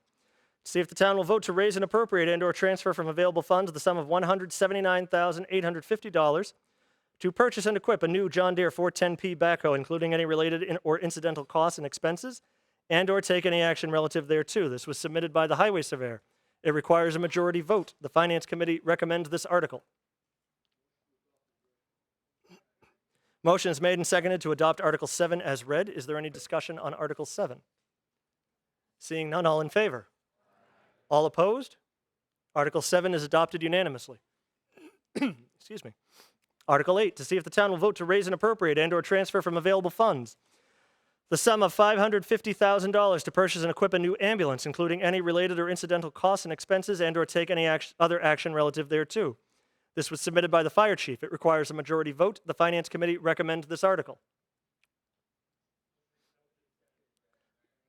see if the town will vote to raise and appropriate and/or transfer from available funds the sum of $179,850 to purchase and equip a new John Deere 410P backhoe, including any related or incidental costs and expenses, and/or take any action relative thereto. This was submitted by the highway surveyor. It requires a majority vote. The Finance Committee recommends this article. Motion is made and seconded to adopt Article 7 as read. Is there any discussion on Article 7? Seeing none, all in favor? All opposed? Article 7 is adopted unanimously. Excuse me. Article 8, to see if the town will vote to raise and appropriate and/or transfer from available funds the sum of $550,000 to purchase and equip a new ambulance, including any related or incidental costs and expenses, and/or take any other action relative thereto. This was submitted by the fire chief. It requires a majority vote. The Finance Committee recommends this article.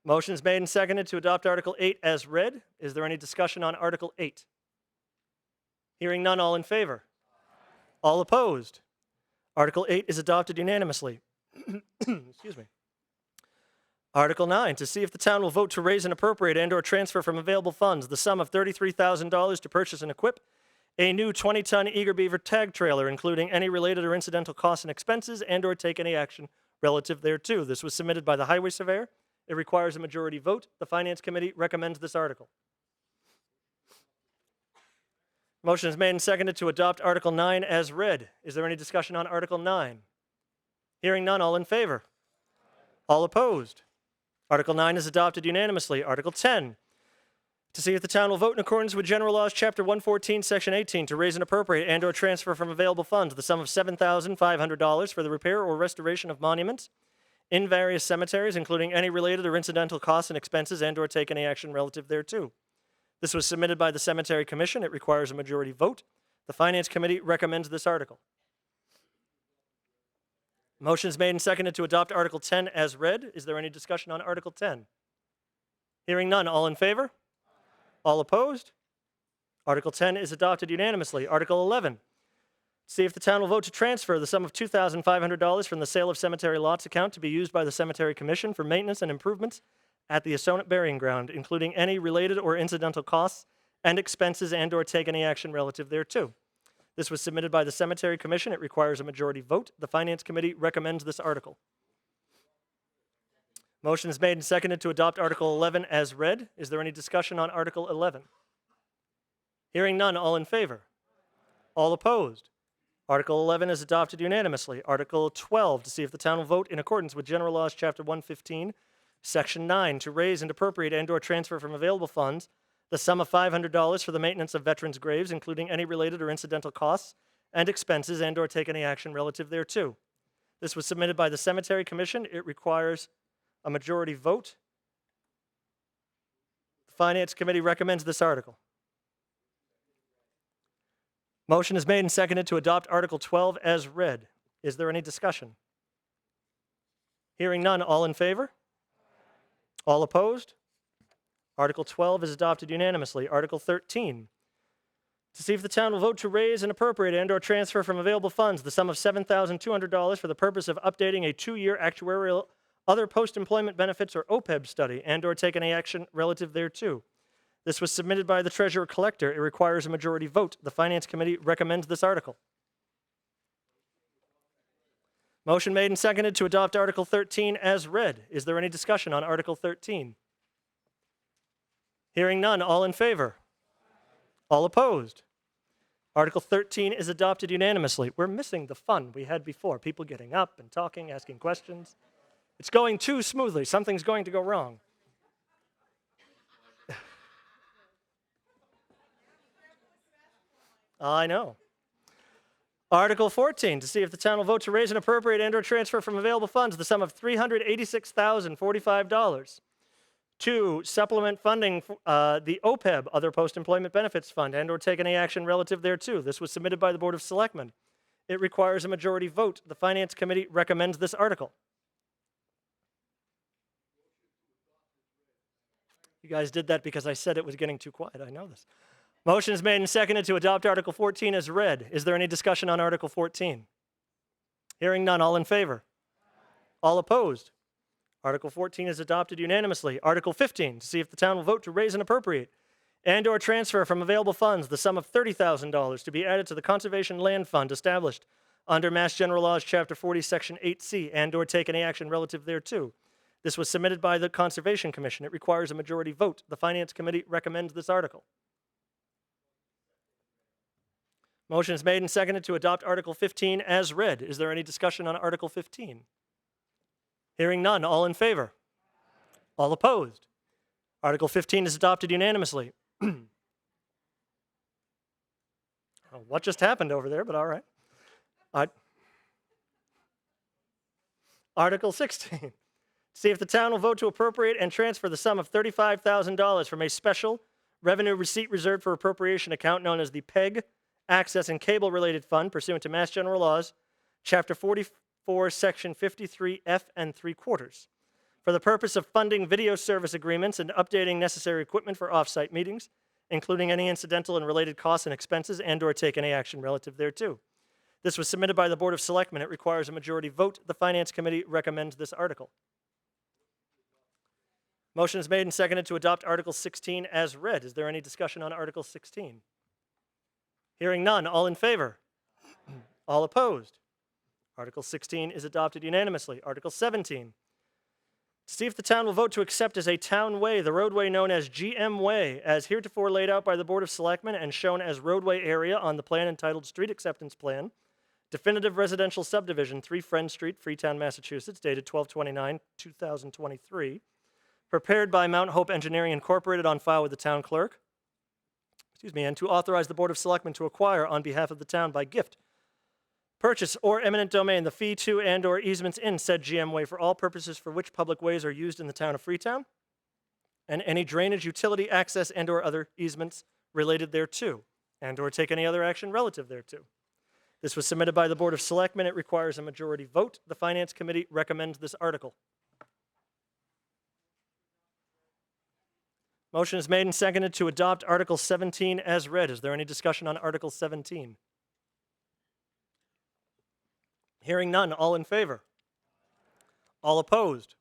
Motion is made and seconded to adopt Article 8 as read. Is there any discussion on Article 8? Hearing none, all in favor? All opposed? Article 8 is adopted unanimously. Excuse me. Article 9, to see if the town will vote to raise and appropriate and/or transfer from available funds the sum of $33,000 to purchase and equip a new 20-ton Eager Beaver tag trailer, including any related or incidental costs and expenses, and/or take any action relative thereto. This was submitted by the highway surveyor. It requires a majority vote. The Finance Committee recommends this article. Motion is made and seconded to adopt Article 9 as read. Is there any discussion on Article 9? Hearing none, all in favor? All opposed? Article 9 is adopted unanimously. Article 10, to see if the town will vote in accordance with General Laws, Chapter 114, Section 18, to raise and appropriate and/or transfer from available funds the sum of $7,500 for the repair or restoration of monuments in various cemeteries, including any related or incidental costs and expenses, and/or take any action relative thereto. This was submitted by the Cemetery Commission. It requires a majority vote. The Finance Committee recommends this article. Motion is made and seconded to adopt Article 10 as read. Is there any discussion on Article 10? Hearing none, all in favor? All opposed? Article 10 is adopted unanimously. Article 11, see if the town will vote to transfer the sum of $2,500 from the sale of cemetery lots account to be used by the Cemetery Commission for maintenance and improvements at the Apponequet Burying Ground, including any related or incidental costs and expenses, and/or take any action relative thereto. This was submitted by the Cemetery Commission. It requires a majority vote. The Finance Committee recommends this article. Motion is made and seconded to adopt Article 11 as read. Is there any discussion on Article 11? Hearing none, all in favor? All opposed? Article 11 is adopted unanimously. Article 12, to see if the town will vote in accordance with General Laws, Chapter 115, Section 9, to raise and appropriate and/or transfer from available funds the sum of $500 for the maintenance of veterans' graves, including any related or incidental costs and expenses, and/or take any action relative thereto. This was submitted by the Cemetery Commission. It requires a majority vote. The Finance Committee recommends this article. Motion is made and seconded to adopt Article 12 as read. Is there any discussion? Hearing none, all in favor? All opposed? Article 12 is adopted unanimously. Article 13, to see if the town will vote to raise and appropriate and/or transfer from available funds the sum of $7,200 for the purpose of updating a 2-year actuarial other post-employment benefits or OPEB study and/or take any action relative thereto. This was submitted by the Treasurer-Collector. It requires a majority vote. The Finance Committee recommends this article. Motion made and seconded to adopt Article 13 as read. Is there any discussion on Article 13? Hearing none, all in favor? All opposed? Article 13 is adopted unanimously. We're missing the fun we had before, people getting up and talking, asking questions. It's going too smoothly. Something's going to go wrong. I know. Article 14, to see if the town will vote to raise and appropriate and/or transfer from available funds the sum of $386,045 to supplement funding the OPEB, Other Post-Employment Benefits Fund, and/or take any action relative thereto. This was submitted by the Board of Selectmen. It requires a majority vote. The Finance Committee recommends this article. You guys did that because I said it was getting too quiet. I know this. Motion is made and seconded to adopt Article 14 as read. Is there any discussion on Article 14? Hearing none, all in favor? All opposed? Article 14 is adopted unanimously. Article 15, to see if the town will vote to raise and appropriate and/or transfer from available funds the sum of $30,000 to be added to the Conservation Land Fund established under Mass General Laws, Chapter 40, Section 8C, and/or take any action relative thereto. This was submitted by the Conservation Commission. It requires a majority vote. The Finance Committee recommends this article. Motion is made and seconded to adopt Article 15 as read. Is there any discussion on Article 15? Hearing none, all in favor? All opposed? Article 15 is adopted unanimously. What just happened over there, but all right. Article 16. See if the town will vote to appropriate and transfer the sum of $35,000 from a special revenue receipt reserved for appropriation account known as the PEG Access and Cable Related Fund pursuant to Mass General Laws, Chapter 44, Section 53F and 3/4, for the purpose of funding video service agreements and updating necessary equipment for off-site meetings, including any incidental and related costs and expenses, and/or take any action relative thereto. This was submitted by the Board of Selectmen. It requires a majority vote. The Finance Committee recommends this article. Motion is made and seconded to adopt Article 16 as read. Is there any discussion on Article 16? Hearing none, all in favor? All opposed? Article 16 is adopted unanimously. Article 17. See if the town will vote to accept as a town way the roadway known as GM Way, as heretofore laid out by the Board of Selectmen and shown as roadway area on the plan entitled Street Acceptance Plan, Definitive Residential Subdivision, 3 Friend Street, Freetown, Massachusetts, dated 12/29/2023, prepared by Mount Hope Engineering Incorporated, on file with the town clerk. And to authorize the Board of Selectmen to acquire on behalf of the town by gift, purchase, or eminent domain the fee to and/or easements in said GM Way for all purposes for which public ways are used in the town of Freetown, and any drainage, utility, access, and/or other easements related thereto, and/or take any other action relative thereto. This was submitted by the Board of Selectmen. It requires a majority vote. The Finance Committee recommends this article. Motion is made and seconded to adopt Article 17 as read. Is there any discussion on Article 17? Hearing none, all in favor? All opposed?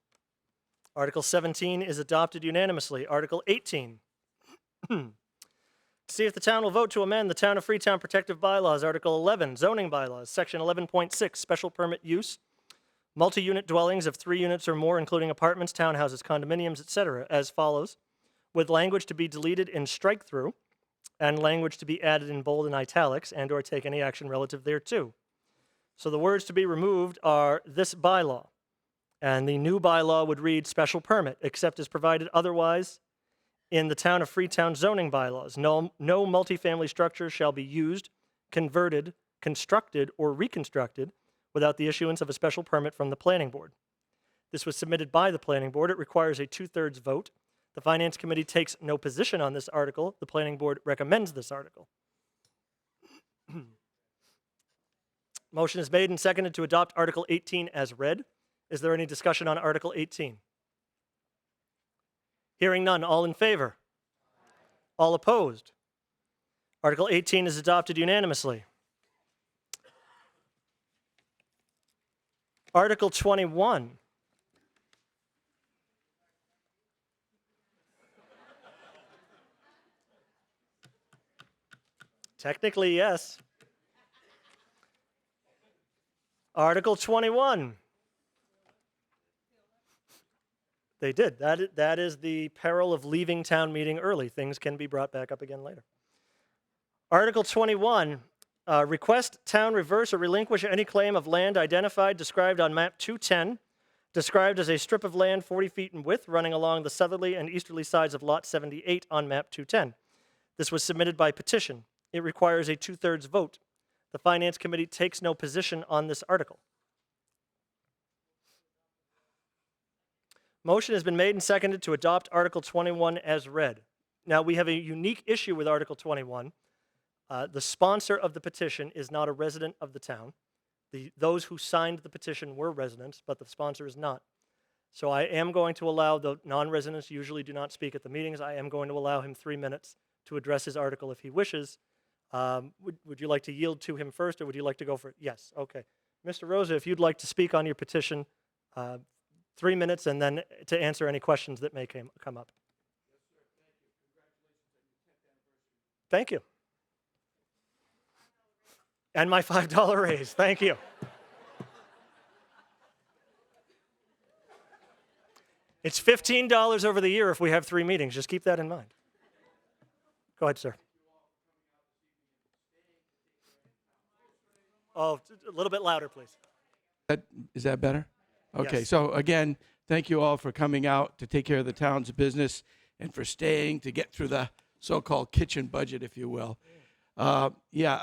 Article 17 is adopted unanimously. Article 18. See if the town will vote to amend the Town of Freetown Protective Bylaws, Article 11, Zoning Bylaws, Section 11.6, Special Permit Use, multi-unit dwellings of 3 units or more, including apartments, townhouses, condominiums, etc., as follows, with language to be deleted in strike-through and language to be added in bold and italics, and/or take any action relative thereto. So the words to be removed are "this bylaw," and the new bylaw would read "special permit," except as provided otherwise in the Town of Freetown zoning bylaws. No multifamily structure shall be used, converted, constructed, or reconstructed without the issuance of a special permit from the Planning Board. This was submitted by the Planning Board. It requires a 2/3 vote. The Finance Committee takes no position on this article. The Planning Board recommends this article. Motion is made and seconded to adopt Article 18 as read. Is there any discussion on Article 18? Hearing none, all in favor? All opposed? Article 18 is adopted unanimously. Article 21. Technically, yes. Article 21. They did. That is the peril of leaving town meeting early. Things can be brought back up again later. Article 21, request town reverse or relinquish any claim of land identified, described on map 210, described as a strip of land 40 feet in width running along the southerly and easterly sides of lot 78 on map 210. This was submitted by petition. It requires a 2/3 vote. The Finance Committee takes no position on this article. Motion has been made and seconded to adopt Article 21 as read. Now, we have a unique issue with Article 21. The sponsor of the petition is not a resident of the town. Those who signed the petition were residents, but the sponsor is not. So I am going to allow, the non-residents usually do not speak at the meetings, I am going to allow him 3 minutes to address his article if he wishes. Would you like to yield to him first, or would you like to go for it? Yes, okay. Mr. Rosa, if you'd like to speak on your petition, 3 minutes, and then to answer any questions that may come up. Thank you. And my $5 raise, thank you. It's $15 over the year if we have 3 meetings, just keep that in mind. Go ahead, sir. Oh, a little bit louder, please. Is that better? Okay, Yes. so again, thank you all for coming out to take care of the town's business and for staying to get through the so-called kitchen budget, if you will. Yeah,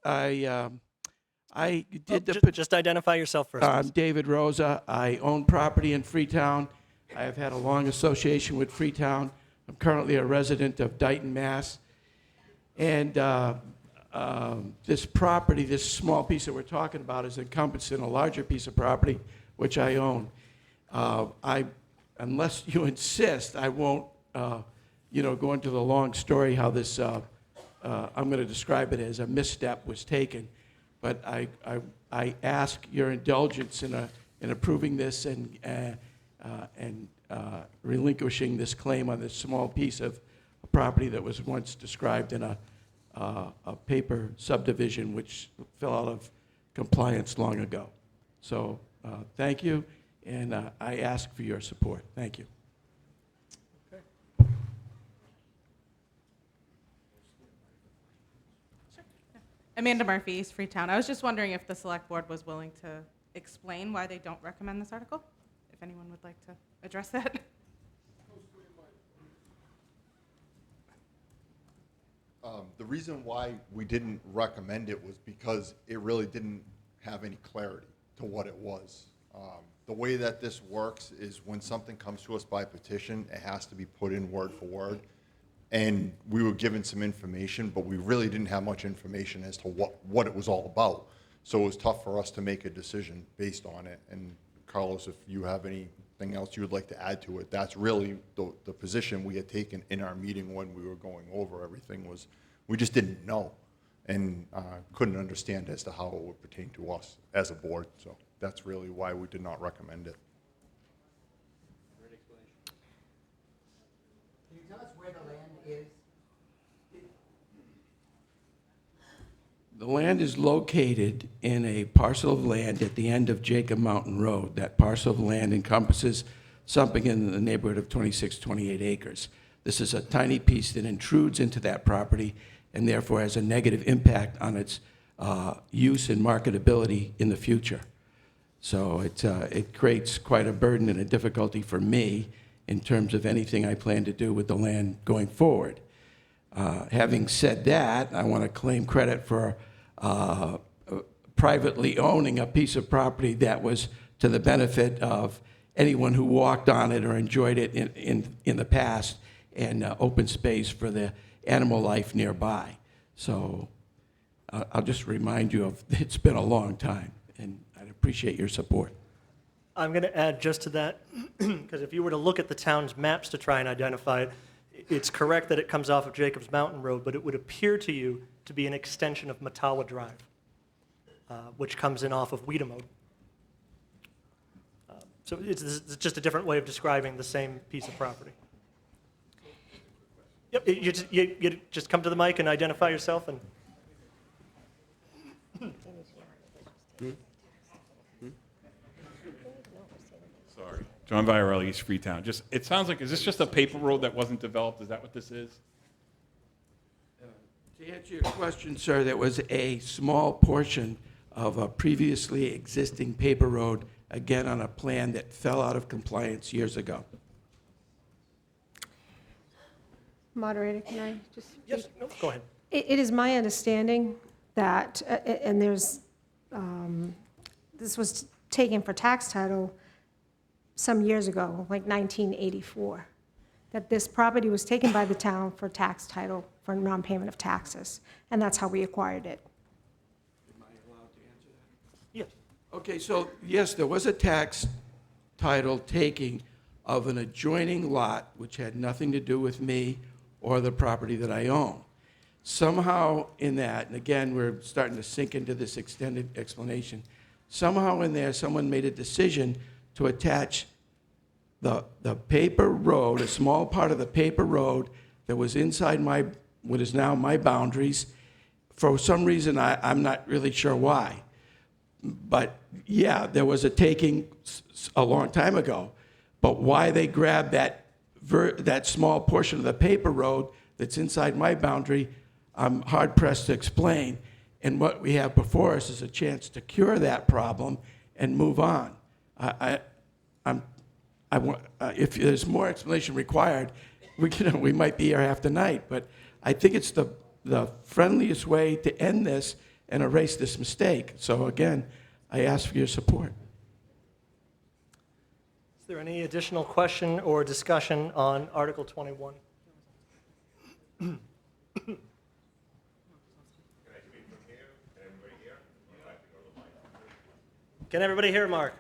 I did Just identify yourself first. I'm David Rosa. I own property in Freetown. I have had a long association with Freetown. I'm currently a resident of Dighton, Mass. And this property, this small piece that we're talking about, is encompassed in a larger piece of property, which I own. Unless you insist, I won't, go into the long story how this, I'm going to describe it as a misstep was taken. But I ask your indulgence in approving this and relinquishing this claim on this small piece of property that was once described in a paper subdivision which fell out of compliance long ago. So thank you, and I ask for your support. Thank you. Amanda Murphy, East Freetown. I was just wondering if the select board was willing to explain why they don't recommend this article, if anyone would like to address that. The reason why we didn't recommend it was because it really didn't have any clarity to what it was. The way that this works is when something comes to us by petition, it has to be put in word for word. And we were given some information, but we really didn't have much information as to what it was all about. So it was tough for us to make a decision based on it. And Carlos, if you have anything else you would like to add to it, that's really the position we had taken in our meeting when we were going over everything. Was we just didn't know and couldn't understand as to how it would pertain to us as a board. So that's really why we did not recommend it. Can you tell us where the land is? The land is located in a parcel of land at the end of Jacob Mountain Road. That parcel of land encompasses something in the neighborhood of 26, 28 acres. This is a tiny piece that intrudes into that property and therefore has a negative impact on its use and marketability in the future. So it creates quite a burden and a difficulty for me in terms of anything I plan to do with the land going forward. Having said that, I want to claim credit for privately owning a piece of property that was to the benefit of anyone who walked on it or enjoyed it in the past, and open space for the animal life nearby. So I'll just remind you of it's been a long time, and I'd appreciate your support. I'm going to add just to that, because if you were to look at the town's maps to try and identify it, it's correct that it comes off of Jacobs Mountain Road, but it would appear to you to be an extension of Matawa Drive, which comes in off of Wiedemoed. So it's just a different way of describing the same piece of property. Yep, you just come to the mic and identify yourself. And Sorry. John Viorelli, East Freetown. It sounds like, is this just a paper road that wasn't developed? Is that what this is? To answer your question, sir, there was a small portion of a previously existing paper road, again on a plan that fell out of compliance years ago. Moderator, can I just? Yes, no, go ahead. It is my understanding that, and there's, this was taken for tax title some years ago, like 1984, that this property was taken by the town for tax title for non-payment of taxes, and that's how we acquired it. Yes. Okay, so yes, there was a tax title taking of an adjoining lot which had nothing to do with me or the property that I own. Somehow in that, and again, we're starting to sink into this extended explanation, somehow in there, someone made a decision to attach the paper road, a small part of the paper road that was inside what is now my boundaries. For some reason, I'm not really sure why. But yeah, there was a taking a long time ago. But why they grabbed that small portion of the paper road that's inside my boundary, I'm hard pressed to explain. And what we have before us is a chance to cure that problem and move on. If there's more explanation required, we might be here half the night. But I think it's the friendliest way to end this and erase this mistake. So again, I ask for your support. Is there any additional question or discussion on Article 21? Can everybody hear Mark?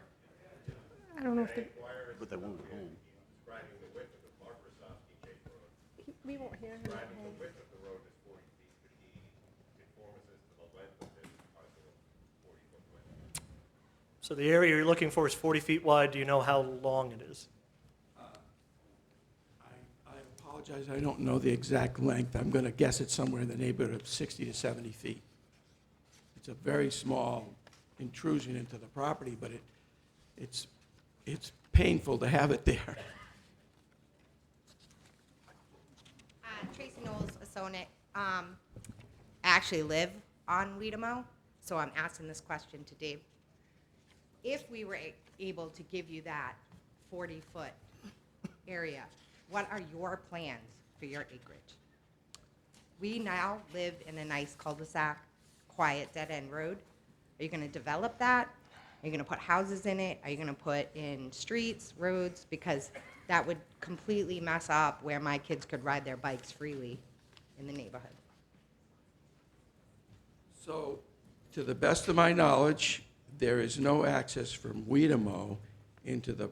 I don't know if But they won't go home. we won't hear him at home. So the area you're looking for is 40 feet wide. Do you know how long it is? I apologize, I don't know the exact length. I'm going to guess it's somewhere in the neighborhood of 60 to 70 feet. It's a very small intrusion into the property, but it's painful to have it there. Tracy Knowles, Assonet. I actually live on Weedamo, so I'm asking this question to Dave. If we were able to give you that 40-foot area, what are your plans for your acreage? We now live in a nice cul-de-sac, quiet dead-end road. Are you going to develop that? Are you going to put houses in it? Are you going to put in streets, roads? Because that would completely mess up where my kids could ride their bikes freely in the neighborhood. So, to the best of my knowledge, there is no access from Weedamo into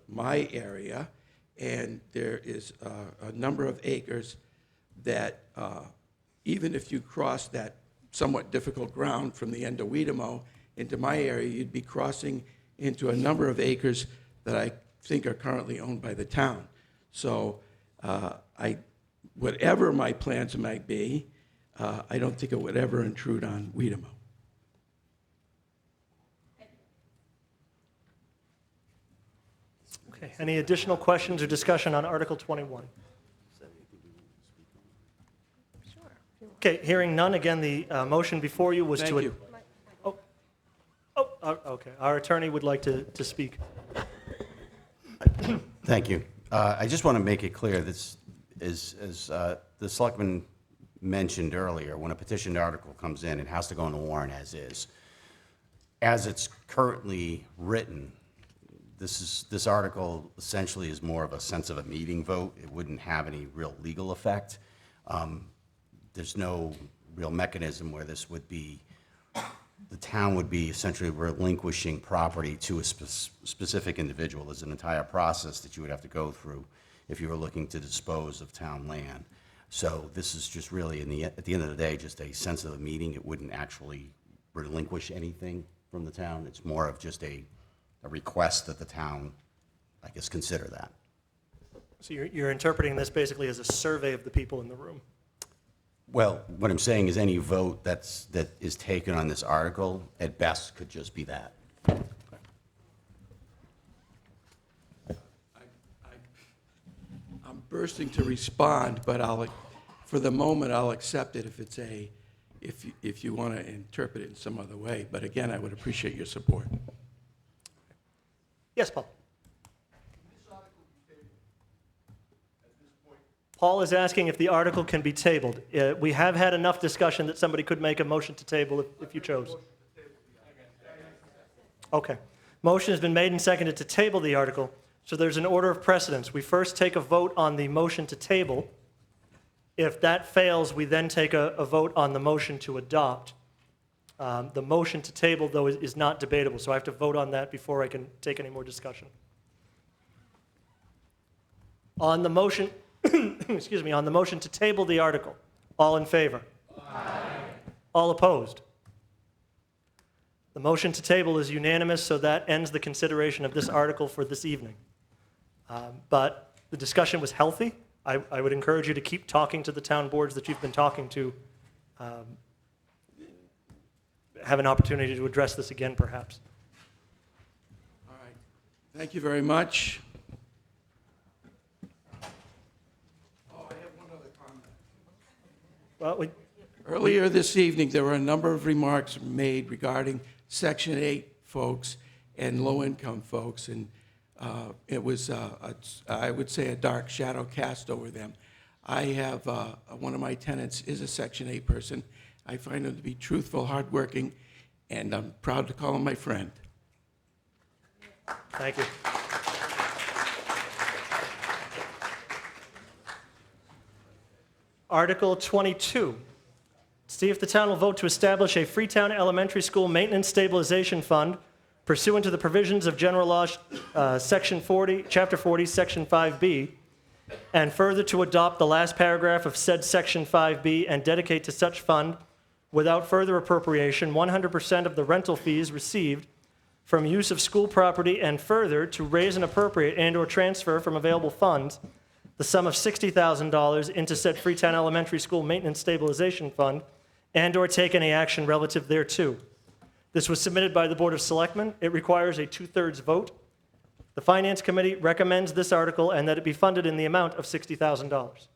my area, and there is a number of acres that even if you cross that somewhat difficult ground from the end of Weedamo into my area, you'd be crossing into a number of acres that I think are currently owned by the town. So whatever my plans might be, I don't think it would ever intrude on Weedamo. Okay, any additional questions or discussion on Article 21? Okay, hearing none, again, the motion before you was to... Thank you. Okay, our attorney would like to speak. Thank you. I just want to make it clear, this is, as the selectman mentioned earlier, when a petitioned article comes in, it has to go on the warrant as is. As it's currently written, this article essentially is more of a sense of a meeting vote. It wouldn't have any real legal effect. There's no real mechanism where this would be, the town would be essentially relinquishing property to a specific individual. There's an entire process that you would have to go through if you were looking to dispose of town land. So this is just really, at the end of the day, just a sense of a meeting. It wouldn't actually relinquish anything from the town. It's more of just a request that the town, I guess, consider that. So you're interpreting this basically as a survey of the people in the room? Well, what I'm saying is any vote that is taken on this article, at best, could just be that. I'm bursting to respond, but for the moment, I'll accept it if you want to interpret it in some other way. But again, I would appreciate your support. Yes, Paul. Paul is asking if the article can be tabled. We have had enough discussion that somebody could make a motion to table if you chose. Okay. Motion has been made and seconded to table the article. So there's an order of precedence. We first take a vote on the motion to table. If that fails, we then take a vote on the motion to adopt. The motion to table, though, is not debatable, so I have to vote on that before I can take any more discussion. On the motion, excuse me, on the motion to table the article, all in favor? Aye. All opposed? The motion to table is unanimous, so that ends the consideration of this article for this evening. But the discussion was healthy. I would encourage you to keep talking to the town boards that you've been talking to. Have an opportunity to address this again, perhaps. All right. Thank you very much. Oh, I have one other comment. Well, Earlier this evening, there were a number of remarks made regarding Section 8 folks and low-income folks, and it was, I would say, a dark shadow cast over them. I have, one of my tenants is a Section 8 person. I find him to be truthful, hardworking, and I'm proud to call him my friend. Thank you. Article 22. See if the town will vote to establish a Freetown Elementary School Maintenance Stabilization Fund pursuant to the provisions of General Law, Section 40, Chapter 40, Section 5B, and further to adopt the last paragraph of said Section 5B and dedicate to such fund, without further appropriation, 100% of the rental fees received from use of school property, and further to raise and appropriate and/or transfer from available funds the sum of $60,000 into said Freetown Elementary School Maintenance Stabilization Fund, and/or take any action relative thereto. This was submitted by the Board of Selectmen. It requires a 2/3 vote. The Finance Committee recommends this article and that it be funded in the amount of $60,000.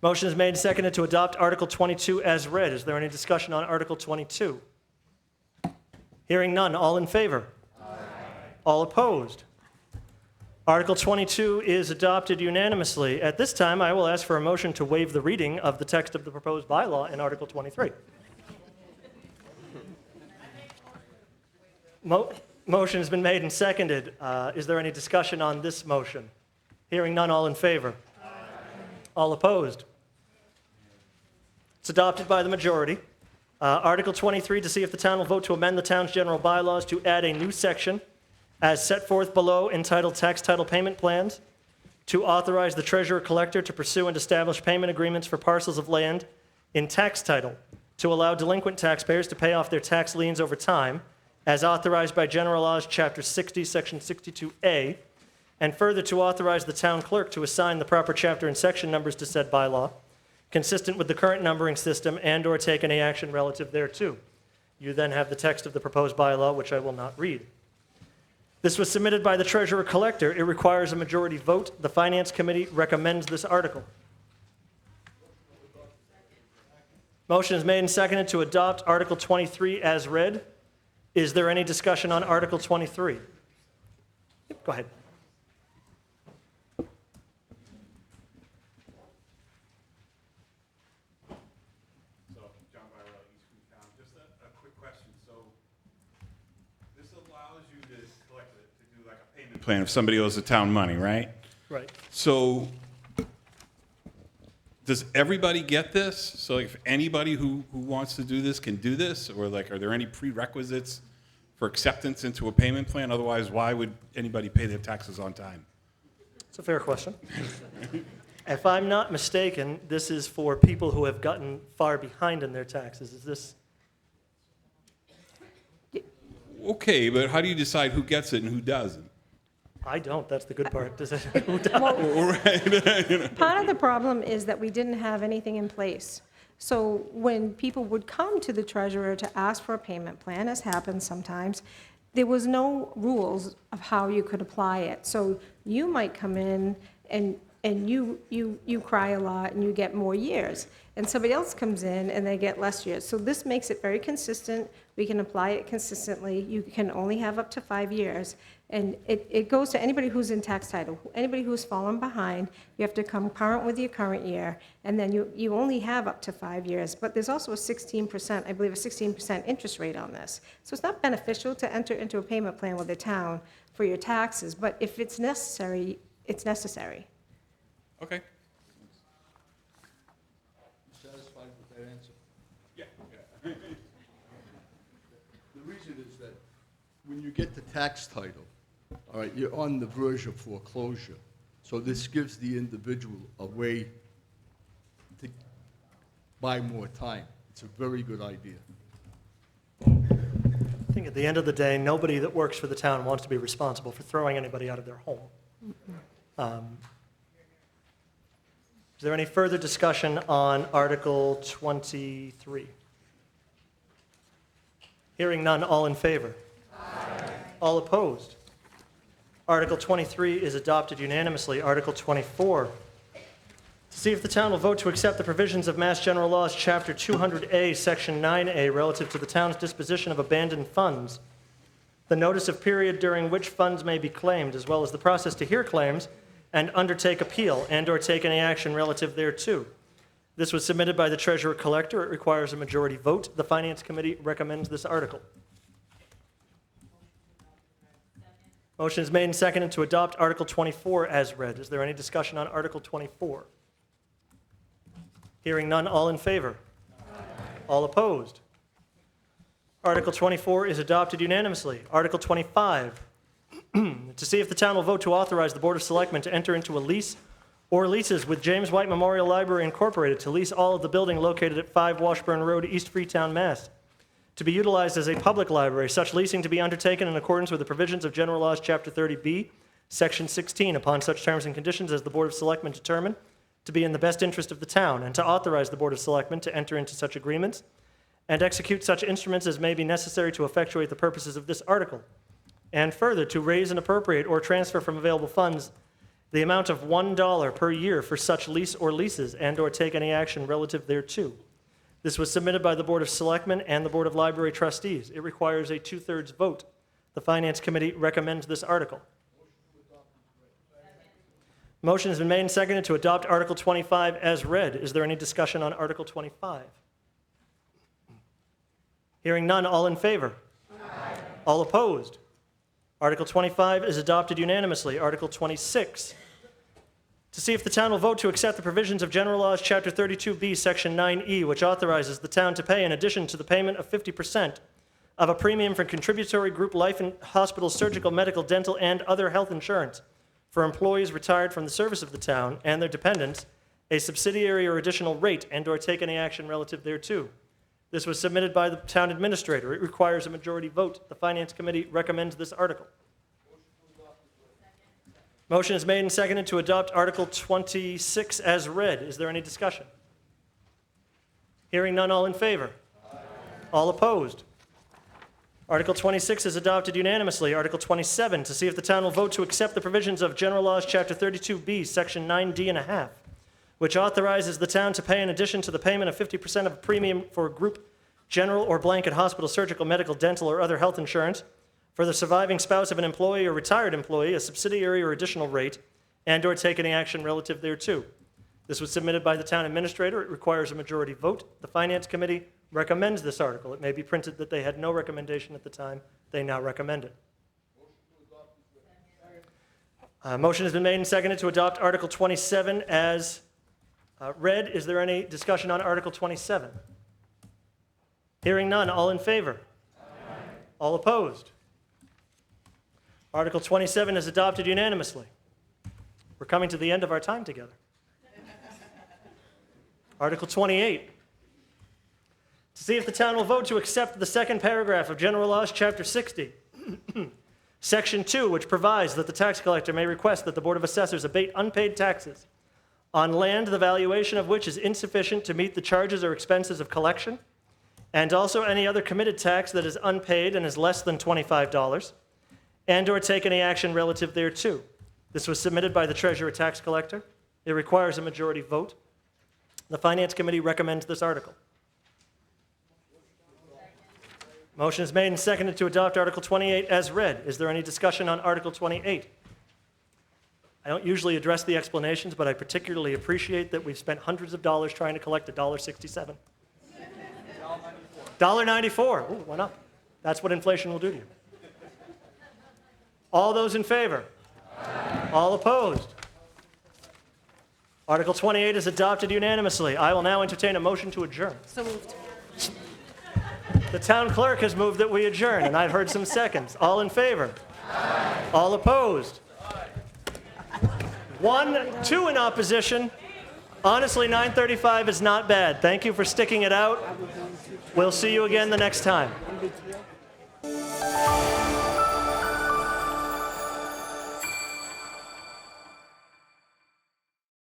Motion is made and seconded to adopt Article 22 as read. Is there any discussion on Article 22? Hearing none. All in favor? Aye. All opposed? Article 22 is adopted unanimously. At this time, I will ask for a motion to waive the reading of the text of the proposed bylaw in Article 23. Motion has been made and seconded. Is there any discussion on this motion? Hearing none. All in favor? Aye. All opposed? It's adopted by the majority. Article 23, to see if the town will vote to amend the town's general bylaws to add a new section as set forth below entitled Tax Title Payment Plans, to authorize the treasurer collector to pursue and establish payment agreements for parcels of land in tax title, to allow delinquent taxpayers to pay off their tax liens over time, as authorized by General Laws, Chapter 60, Section 62A, and further to authorize the town clerk to assign the proper chapter and section numbers to said bylaw, consistent with the current numbering system, and/or take any action relative thereto. You then have the text of the proposed bylaw, which I will not read. This was submitted by the treasurer collector. It requires a majority vote. The Finance Committee recommends this article. Motion is made and seconded to adopt Article 23 as read. Is there any discussion on Article 23? Go ahead. Plan if somebody owes the town money, right? Right. So does everybody get this? So if anybody who wants to do this can do this? Or like, are there any prerequisites for acceptance into a payment plan? Otherwise, why would anybody pay their taxes on time? It's a fair question. If I'm not mistaken, this is for people who have gotten far behind in their taxes. Is this? Okay, but how do you decide who gets it and who doesn't? I don't. That's the good part. Does it? Who does? Part of the problem is that we didn't have anything in place. So when people would come to the treasurer to ask for a payment plan, as happens sometimes, there was no rules of how you could apply it. So you might come in and you cry a lot and you get more years. And somebody else comes in and they get less years. So this makes it very consistent. We can apply it consistently. You can only have up to 5 years. And it goes to anybody who's in tax title, anybody who's fallen behind, you have to come current with your current year, and then you only have up to 5 years. But there's also a 16%, I believe a 16% interest rate on this. So it's not beneficial to enter into a payment plan with the town for your taxes, but if it's necessary, it's necessary. Okay. Satisfied with that answer? Yeah. The reason is that when you get the tax title, all right, you're on the verge of foreclosure. So this gives the individual a way to buy more time. It's a very good idea. I think at the end of the day, nobody that works for the town wants to be responsible for throwing anybody out of their home. Is there any further discussion on Article 23? Hearing none, all in favor? Aye. All opposed? Article 23 is adopted unanimously. Article 24. To see if the town will vote to accept the provisions of Mass General Laws, Chapter 200A, Section 9A, relative to the town's disposition of abandoned funds, the notice of period during which funds may be claimed, as well as the process to hear claims and undertake appeal and/or take any action relative thereto. This was submitted by the Treasurer-Collector. It requires a majority vote. The Finance Committee recommends this article. Motion is made and seconded to adopt Article 24 as read. Is there any discussion on Article 24? Hearing none, all in favor? Aye. All opposed? Article 24 is adopted unanimously. Article 25, to see if the town will vote to authorize the Board of Selectmen to enter into a lease or leases with James White Memorial Library Incorporated to lease all of the building located at 5 Washburn Road, East Freetown, Mass, to be utilized as a public library, such leasing to be undertaken in accordance with the provisions of General Laws, Chapter 30B, Section 16, upon such terms and conditions as the Board of Selectmen determine to be in the best interest of the town, and to authorize the Board of Selectmen to enter into such agreements and execute such instruments as may be necessary to effectuate the purposes of this article, and further, to raise and appropriate or transfer from available funds the amount of $1 per year for such lease or leases and/or take any action relative thereto. This was submitted by the Board of Selectmen and the Board of Library Trustees. It requires a 2/3 vote. The Finance Committee recommends this article. Motion has been made and seconded to adopt Article 25 as read. Is there any discussion on Article 25? Hearing none, all in favor? Aye. All opposed? Article 25 is adopted unanimously. Article 26. To see if the town will vote to accept the provisions of General Laws, Chapter 32B, Section 9E, which authorizes the town to pay, in addition to the payment of 50% of a premium for contributory group life and hospital, surgical, medical, dental, and other health insurance for employees retired from the service of the town and their dependents, a subsidiary or additional rate, and/or take any action relative thereto. This was submitted by the town administrator. It requires a majority vote. The Finance Committee recommends this article. Motion is made and seconded to adopt Article 26 as read. Is there any discussion? Hearing none, all in favor? Aye. All opposed? Article 26 is adopted unanimously. Article 27, to see if the town will vote to accept the provisions of General Laws, Chapter 32B, Section 9D and a half, which authorizes the town to pay, in addition to the payment of 50% of a premium for group, general, or blanket hospital, surgical, medical, dental, or other health insurance for the surviving spouse of an employee or retired employee, a subsidiary or additional rate, and/or take any action relative thereto. This was submitted by the town administrator. It requires a majority vote. The Finance Committee recommends this article. It may be printed that they had no recommendation at the time. They now recommend it. Motion has been made and seconded to adopt Article 27 as read. Is there any discussion on Article 27? Hearing none, all in favor? Aye. All opposed? Article 27 is adopted unanimously. We're coming to the end of our time together. Article 28. To see if the town will vote to accept the second paragraph of General Laws, Chapter 60, Section 2, which provides that the tax collector may request that the Board of Assessors abate unpaid taxes on land the valuation of which is insufficient to meet the charges or expenses of collection, and also any other committed tax that is unpaid and is less than $25, and/or take any action relative thereto. This was submitted by the Treasurer Tax Collector. It requires a majority vote. The Finance Committee recommends this article. Motion is made and seconded to adopt Article 28 as read. Is there any discussion on Article 28? I don't usually address the explanations, but I particularly appreciate that we've spent hundreds of dollars trying to collect $1.67. $1.94. Ooh, went up. That's what inflation will do to you. All those in favor? Aye. All opposed? Article 28 is adopted unanimously. I will now entertain a motion to adjourn. So moved. The town clerk has moved that we adjourn, and I've heard some seconds. All in favor? Aye. All opposed? 1, 2 in opposition. Honestly, 9:35 is not bad. Thank you for sticking it out. We'll see you again the next time.